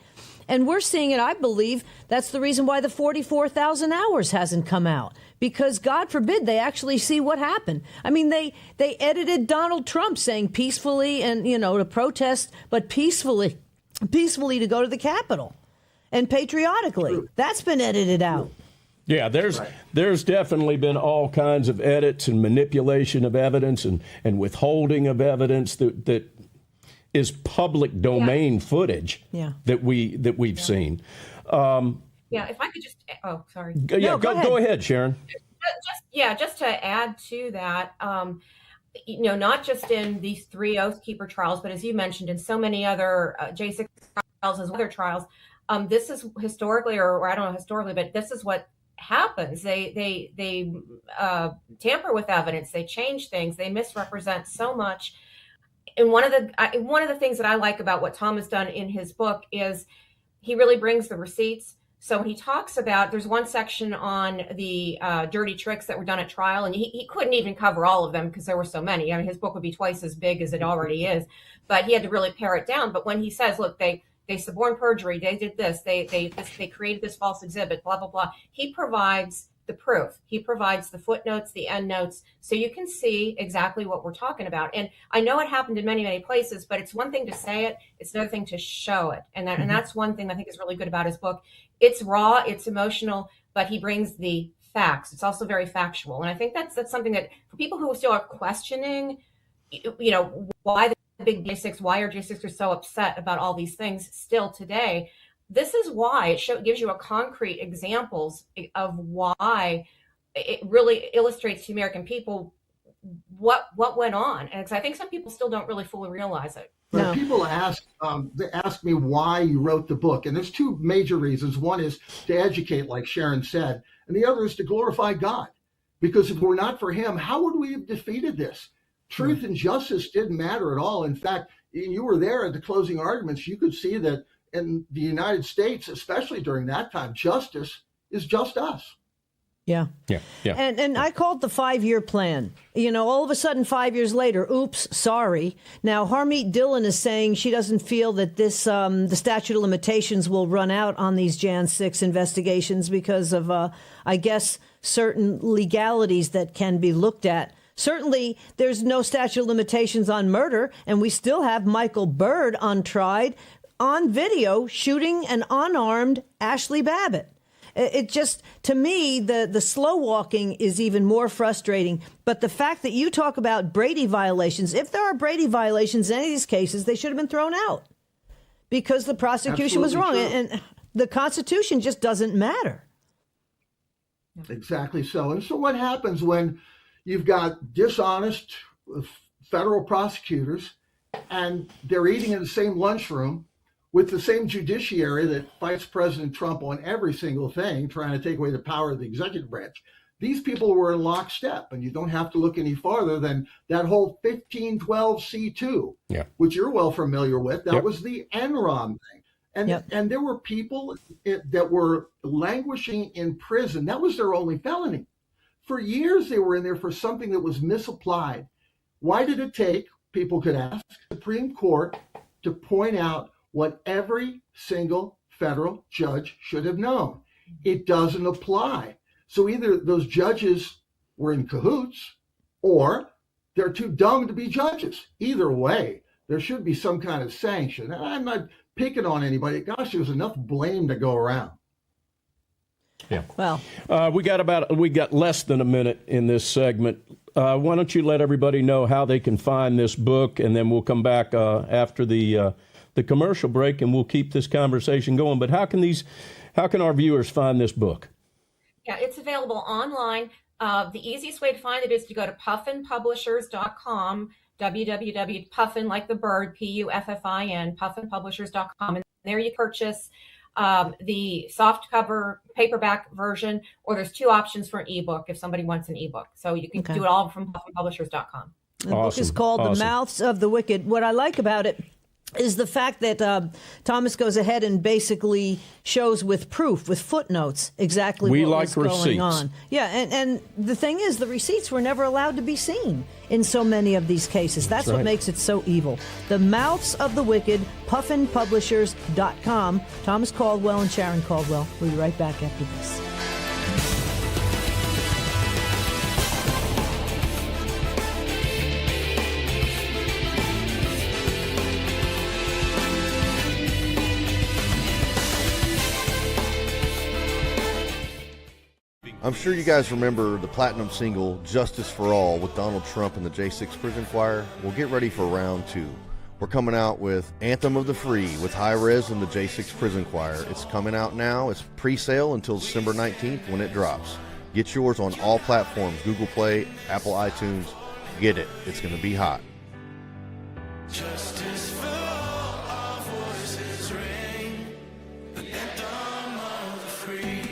And we're seeing it, I believe, that's the reason why the 44,000 hours hasn't come out. Because, God forbid, they actually see what happened. I mean, they edited Donald Trump saying peacefully and, to protest, but peacefully to go to the Capitol and patriotically. That's been edited out. Yeah, there's definitely been all kinds of edits and manipulation of evidence and withholding of evidence that is public domain footage that we've seen. If I could just, sorry. Go ahead, Sharon. Just to add to that, not just in these 3 Oath Keeper trials, but as you mentioned, in so many other J6 trials as other trials, this is historically, or I don't know historically, but this is what happens. They tamper with evidence, they change things, they misrepresent so much. And one of the things that I like about what Tom has done in his book is he really brings the receipts. So when he talks about, there's one section on the dirty tricks that were done at trial, and he couldn't even cover all of them because there were so many. I mean, his book would be twice as big as it already is, but he had to really pare it down. But when he says, look, they suborned perjury, they did this, they created this false exhibit, blah, blah, blah. He provides the proof. He provides the footnotes, the endnotes, so you can see exactly what we're talking about. And I know it happened in many, many places, but it's one thing to say it, it's another thing to show it. And that's one thing I think is really good about his book. It's raw, it's emotional, but he brings the facts. It's also very factual. And I think that's something that for people who still are questioning, why the big J6, why are J6ers so upset about all these things still today? This is why it gives you a concrete examples of why it really illustrates to American people what went on. And I think some people still don't really fully realize it. But people ask me why you wrote the book. And there's 2 major reasons. One is to educate, like Sharon said, and the other is to glorify God. Because if it were not for him, how would we have defeated this? Truth and justice didn't matter at all. In fact, you were there at the closing arguments. You could see that in the United States, especially during that time, justice is just us. Yeah. And I called the 5-year plan. All of a sudden, 5 years later, oops, sorry. Now, Harmeet Dillon is saying she doesn't feel that this the statute of limitations will run out on these Jan 6 investigations because of, I guess, certain legalities that can be looked at. Certainly, there's no statute of limitations on murder, and we still have Michael Byrd untried on video shooting an unarmed Ashley Babbitt. It just, to me, the slow walking is even more frustrating. But the fact that you talk about Brady violations, if there are Brady violations in any of these cases, they should have been thrown out because the prosecution was wrong. And the Constitution just doesn't matter. Exactly so. And so what happens when you've got dishonest federal prosecutors and they're eating in the same lunchroom with the same judiciary that fights President Trump on every single thing, trying to take away the power of the executive branch? These people were in lockstep, and you don't have to look any farther than that whole 1512C2, which you're well familiar with. That was the Enron thing. And there were people that were languishing in prison. That was their only felony. For years, they were in there for something that was misapplied. Why did it take, people could ask, the Supreme Court to point out what every single federal judge should have known? It doesn't apply. So either those judges were in cahoots or they're too dumb to be judges. Either way, there should be some kind of sanction. I'm not picking on anybody. Gosh, there's enough blame to go around. Yeah. Well, we got less than a minute in this segment. Why don't you let everybody know how they can find this book, and then we'll come back after the commercial break, and we'll keep this conversation going. But how can our viewers find this book? Yeah, it's available online. The easiest way to find it is to go to puffinpublishers.com, www.puffin, like the bird, Puffin, puffinpublishers.com, and there you purchase the soft cover paperback version, or there's two options for an ebook if somebody wants an ebook. So you can do it all from puffinpublishers.com. The book is called The Mouths of the Wicked. What I like about it is the fact that Thomas goes ahead and basically shows with proof, with footnotes, exactly what was going on. Yeah, and the thing is, the receipts were never allowed to be seen in so many of these cases. That's what makes it so evil. The Mouths of the Wicked, puffinpublishers.com. Thomas Caldwell and Sharon Caldwell. We'll be right back after this. I'm sure you guys remember the platinum single, Justice for All, with Donald Trump and the J6 Prison Choir. Well, get ready for round two. We're coming out with Anthem of the Free with High Res and the J6 Prison Choir. It's coming out now. It's pre-sale until December 19th when it drops. Get yours on all platforms, Google Play, Apple iTunes. Get it. It's going to be hot. Justice for all, our voices ring, the anthem of the free.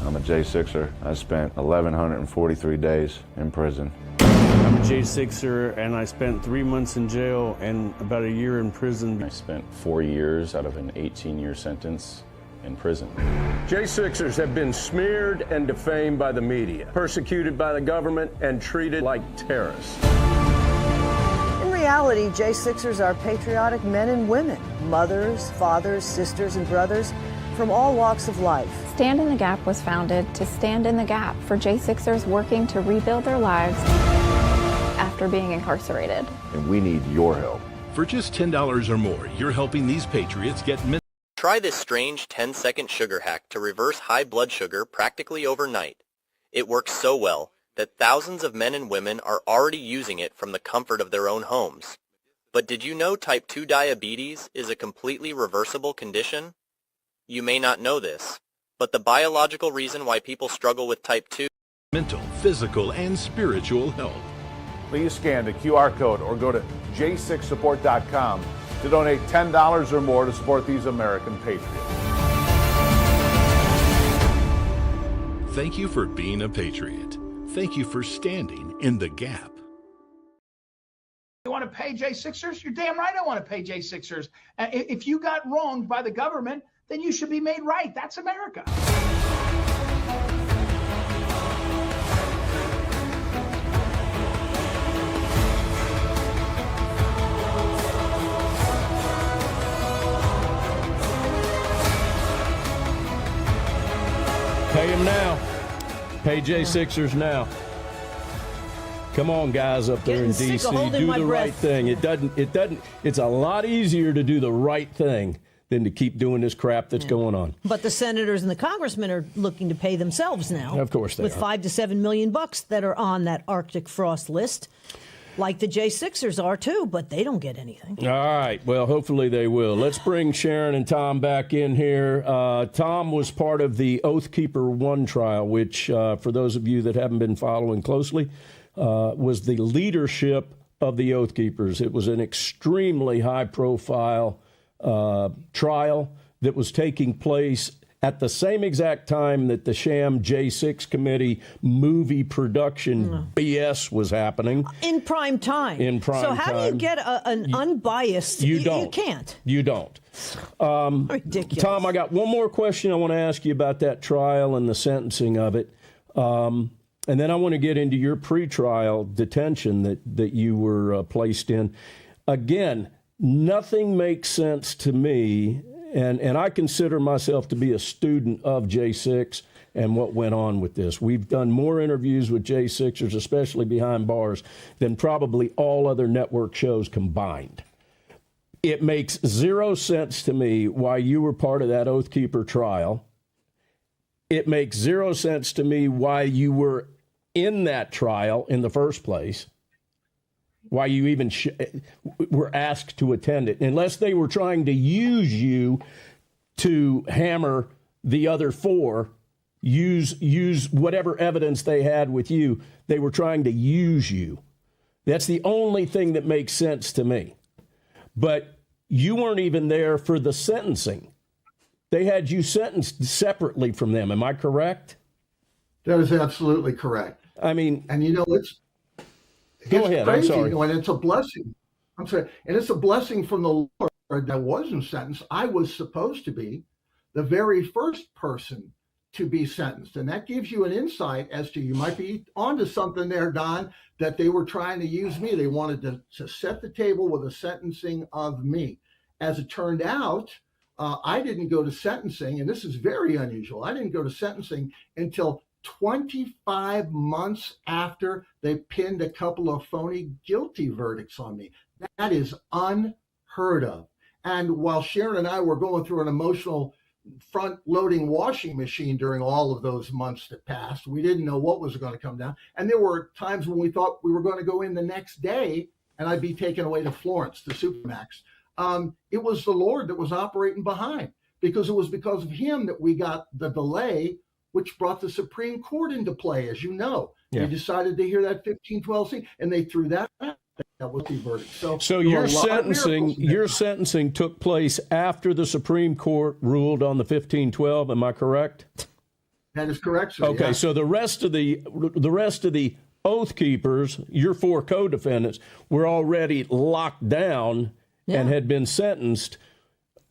I'm a J6er. I spent 1,143 days in prison. I'm a J6er, and I spent 3 months in jail and about a year in prison. I spent 4 years out of an 18-year sentence in prison. J6ers have been smeared and defamed by the media, persecuted by the government, and treated like terrorists. In reality, J6ers are patriotic men and women, mothers, fathers, sisters, and brothers from all walks of life. Stand in the Gap was founded to stand in the gap for J6ers working to rebuild their lives after being incarcerated. And we need your help. For just $10 or more, you're helping these patriots get Try this strange 10-second sugar hack to reverse high blood sugar practically overnight. It works so well that thousands of men and women are already using it from the comfort of their own homes. But did you know type 2 diabetes is a completely reversible condition? You may not know this, but the biological reason why people struggle with type 2 mental, physical, and spiritual health. Please scan the QR code or go to j6support.com to donate $10 or more to support these American patriots. Thank you for being a patriot. Thank you for standing in the gap. You want to pay J6ers? You're damn right I want to pay J6ers. If you got wronged by the government, then you should be made right. That's America. Pay them now. Pay J6ers now. Come on, guys up there in D.C. Do the right thing. It's a lot easier to do the right thing than to keep doing this crap that's going on. But the senators and the congressmen are looking to pay themselves now. Of course they with are. $5 to $7 million that are on that Arctic frost list. Like the J6ers are, too, but they don't get anything. All right. Well, hopefully they will. Let's bring Sharon and Tom back in here. Tom was part of the Oath Keeper 1 trial, which, for those of you that haven't been following closely, was the leadership of the Oath Keepers. It was an extremely high-profile trial that was taking place at the same exact time that the sham J6 committee movie production BS was happening. In prime time. So how do you get an unbiased... You don't. You can't. You don't. Ridiculous. Tom, I got one more question I want to ask you about that trial and the sentencing of it. And then I want to get into your pretrial detention that you were placed in. Again, nothing makes sense to me, and I consider myself to be a student of J6 and what went on with this. We've done more interviews with J6ers, especially behind bars, than probably all other network shows combined. It makes zero sense to me why you were part of that Oath Keeper trial. It makes zero sense to me why you were in that trial in the first place, why you even were asked to attend it, unless they were trying to use you to hammer the other four, use whatever evidence they had with you. They were trying to use you. That's the only thing that makes sense to me. But you weren't even there for the sentencing. They had you sentenced separately from them. Am I correct? That is absolutely correct. I mean, and you know, it's go ahead. Crazy, I'm sorry. and it's a blessing. I'm sorry, and it's a blessing from the Lord that I wasn't sentenced. I was supposed to be the very first person to be sentenced, and that gives you an insight as to, you might be onto something there, Don, that they were trying to use me. They wanted to set the table with a sentencing of me. As it turned out, I didn't go to sentencing, and this is very unusual. I didn't go to sentencing until 25 months after they pinned a couple of phony guilty verdicts on me. That is unheard of. And while Sharon and I were going through an emotional front-loading washing machine during all of those months that passed, we didn't know what was going to come down. And there were times when we thought we were going to go in the next day and I'd be taken away to Florence, to Supermax. It was the Lord that was operating behind, because it was because of him that we got the delay, which brought the Supreme Court into play, as you know. Yeah. They decided to hear that 1512C, and they threw that out. That was the verdict. So your sentencing took place after the Supreme Court ruled on the 1512. Am I correct? That is correct, sir. Okay, Yeah. so the rest of the Oath Keepers, your four co-defendants, were already locked down and had been sentenced,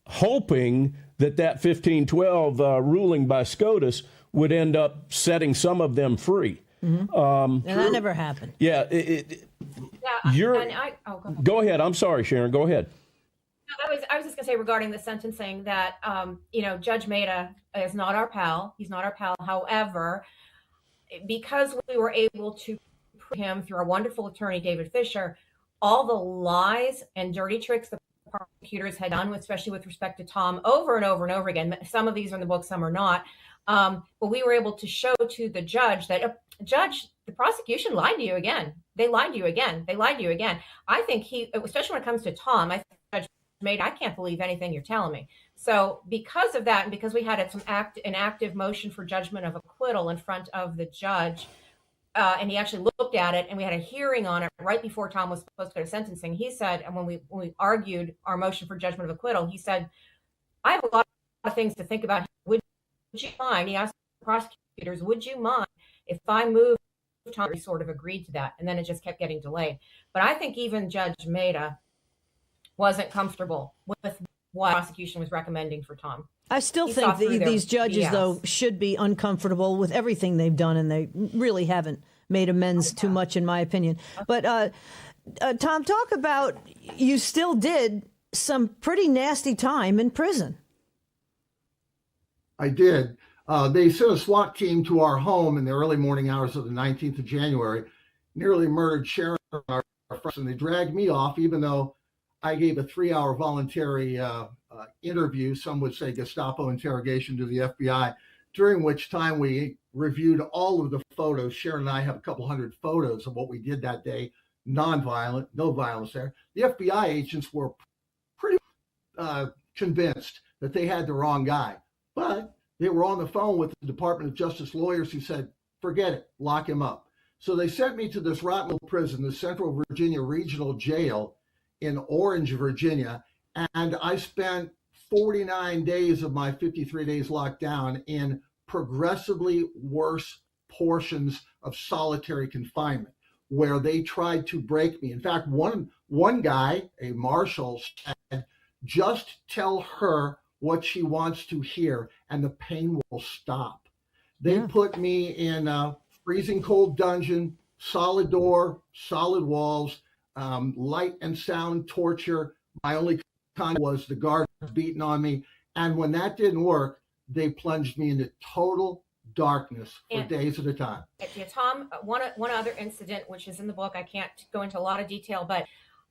hoping that 1512 ruling by SCOTUS would end up setting some of them free. Mm-hmm. And that never happened. Yeah. Go ahead. I'm sorry, Sharon. Go ahead. No, I was just going to say regarding the sentencing that, Judge Maida is not our pal. He's not our pal. However, because we were able to prove him through our wonderful attorney, David Fisher, all the lies and dirty tricks the prosecutors had done, especially with respect to Tom, over and over and over again. Some of these are in the book, some are not. But we were able to show to the judge that, Judge, the prosecution lied to you again. They lied to you again. They lied to you again. I think especially when it comes to Tom, I think Judge Maida, I can't believe anything you're telling me. So because of that, and because we had an active motion for judgment of acquittal in front of the judge, and he actually looked at it, and we had a hearing on it right before Tom was supposed to go to sentencing. He said, and when we argued our motion for judgment of acquittal, he said, I have a lot of things to think about. Would you mind? He asked the prosecutors, would you mind if I moved Tom? He sort of agreed to that, and then it just kept getting delayed. But I think even Judge Maida wasn't comfortable with what the prosecution was recommending for Tom. I still think these judges, though, should be uncomfortable with everything they've done, and they really haven't made amends too much, in my opinion. But, Tom, talk about, you still did some pretty nasty time in prison. I did. They sent a SWAT team to our home in the early morning hours of the 19th of January, nearly murdered Sharon, our friends, and they dragged me off, even though I gave a 3-hour voluntary interview, some would say Gestapo interrogation, to the FBI, during which time we reviewed all of the photos. Sharon and I have a couple hundred photos of what we did that day, nonviolent, no violence there. The FBI agents were pretty convinced that they had the wrong guy, but they were on the phone with the Department of Justice lawyers who said, forget it, lock him up. So they sent me to this rotten little prison, the Central Virginia Regional Jail in Orange, Virginia, and I spent 49 days of my 53 days locked down in progressively worse portions of solitary confinement, where they tried to break me. In fact, one guy, a marshal, said, just tell her what she wants to hear and the pain will stop. They put me in a freezing cold dungeon, solid door, solid walls, light and sound torture. My only contact was the guards beating on me. And when that didn't work, they plunged me into total darkness for And- days at a time. Yeah, Tom, one other incident, which is in the book, I can't go into a lot of detail, but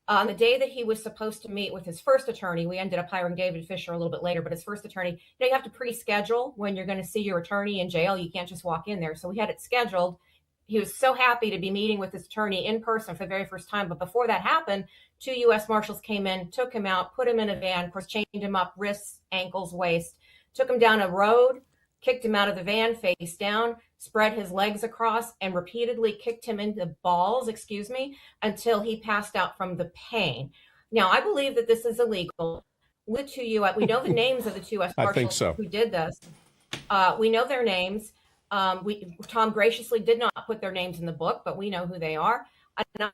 on the day that he was supposed to meet with his first attorney, we ended up hiring David Fisher a little bit later, but his first attorney, you have to pre-schedule when you're going to see your attorney in jail. You can't just walk in there. So we had it scheduled. He was so happy to be meeting with his attorney in person for the very first time. But before that happened, 2 U.S. Marshals came in, took him out, put him in a van, of course, chained him up, wrists, ankles, waist, took him down a road, kicked him out of the van face down, spread his legs across, and repeatedly kicked him in the balls, until he passed out from the pain. Now, I believe that this is illegal. We know the names of the 2 U.S. I think Marshals so. who did this. We know their names. Tom graciously did not put their names in the book, but we know who they are. And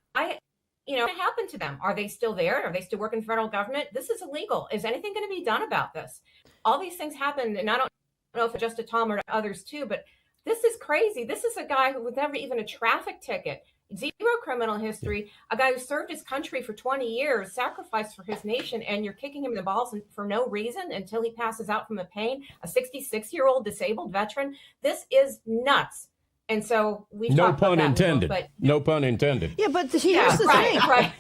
what happened to them? Are they still there? Are they still working for federal government? This is illegal. Is anything going to be done about this? All these things happened, and I don't know if it's just to Tom or to others too, but this is crazy. This is a guy who was never even a traffic ticket, 0 criminal history, a guy who served his country for 20 years, sacrificed for his nation, and you're kicking him in the balls for no reason until he passes out from the pain, a 66-year-old disabled veteran. This is nuts. And so we No pun intended. No pun intended. Yeah, but here's the thing. Right.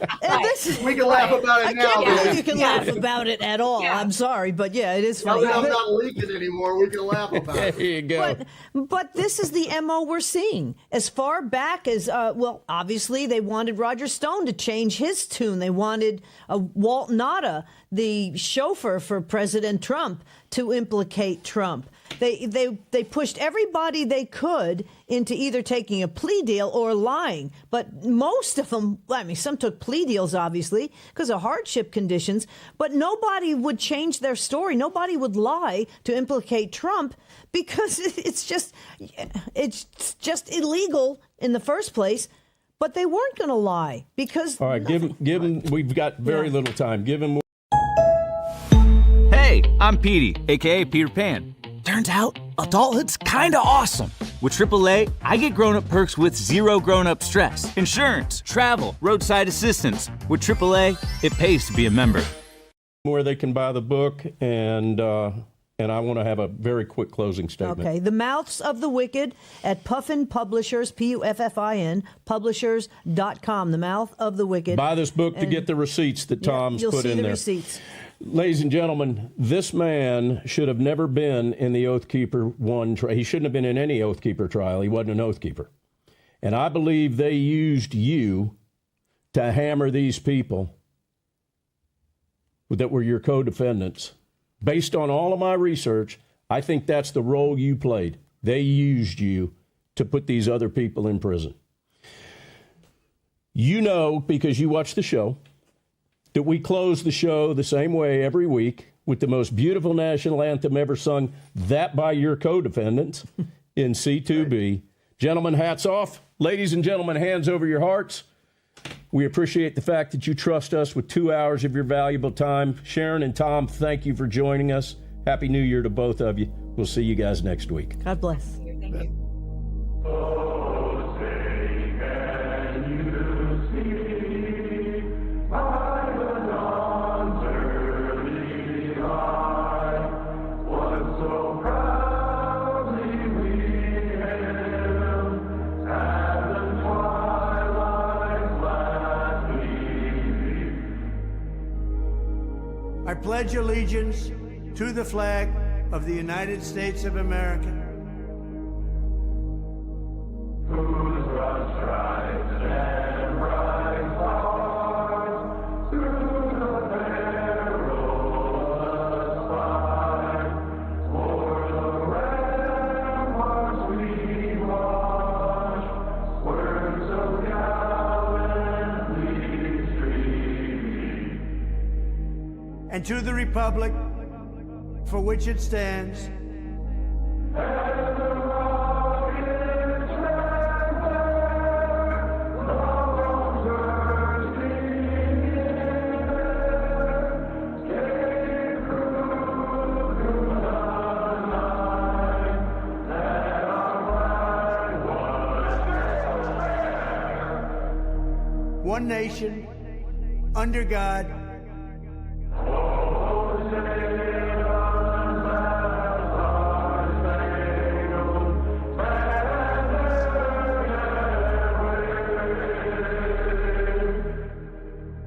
We can laugh about it I now. can't believe man. you can laugh about it at all. Yeah. I'm sorry, but yeah, it is Now funny. that I'm not leaking anymore, we can laugh about There it. you go. But this is the MO we're seeing. As far back as, obviously they wanted Roger Stone to change his tune. They wanted Walt Nauta, the chauffeur for President Trump, to implicate Trump. They pushed everybody they could into either taking a plea deal or lying. But most of them, some took plea deals, obviously, because of hardship conditions. But nobody would change their story. Nobody would lie to implicate Trump because it's just illegal in the first place. But they weren't going to lie because. All right, give him. We've got very little time. Give him. Hey, I'm Petey, aka Peter Pan. Turns out, adulthood's kinda awesome. With AAA, I get grown-up perks with 0 grown-up stress. Insurance, travel, roadside assistance. With AAA, it pays to be a member. Where they can buy the book, and I want to have a very quick closing statement. Okay, The Mouths of the Wicked at Puffin Publishers, Puffin, publishers.com. The Mouth of the Wicked. Buy this book to get the receipts that Tom's you'll put see in the there. Receipts. Ladies and gentlemen, this man should have never been in the Oath Keeper 1 trial. He shouldn't have been in any Oath Keeper trial. He wasn't an Oath Keeper. And I believe they used you to hammer these people that were your co-defendants. Based on all of my research, I think that's the role you played. They used you to put these other people in prison. You know, because you watch the show, that we close the show the same way every week with the most beautiful national anthem ever sung, that by your co-defendants in C2B. Gentlemen, hats off. Ladies and gentlemen, hands over your hearts. We appreciate the fact that you trust us with 2 hours of your valuable time. Sharon and Tom, thank you for joining us. Happy New Year to both of you. We'll see you guys next week. God bless. Thank you. I pledge allegiance to the flag of the United States of America. And to the republic for which it stands, one nation, under God,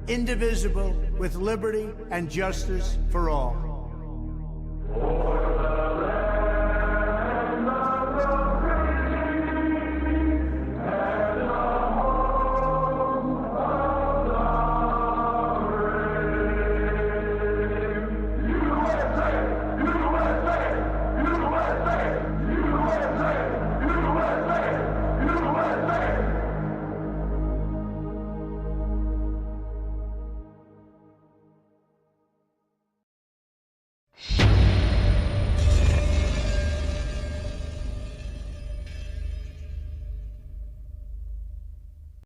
indivisible, with liberty and justice for all.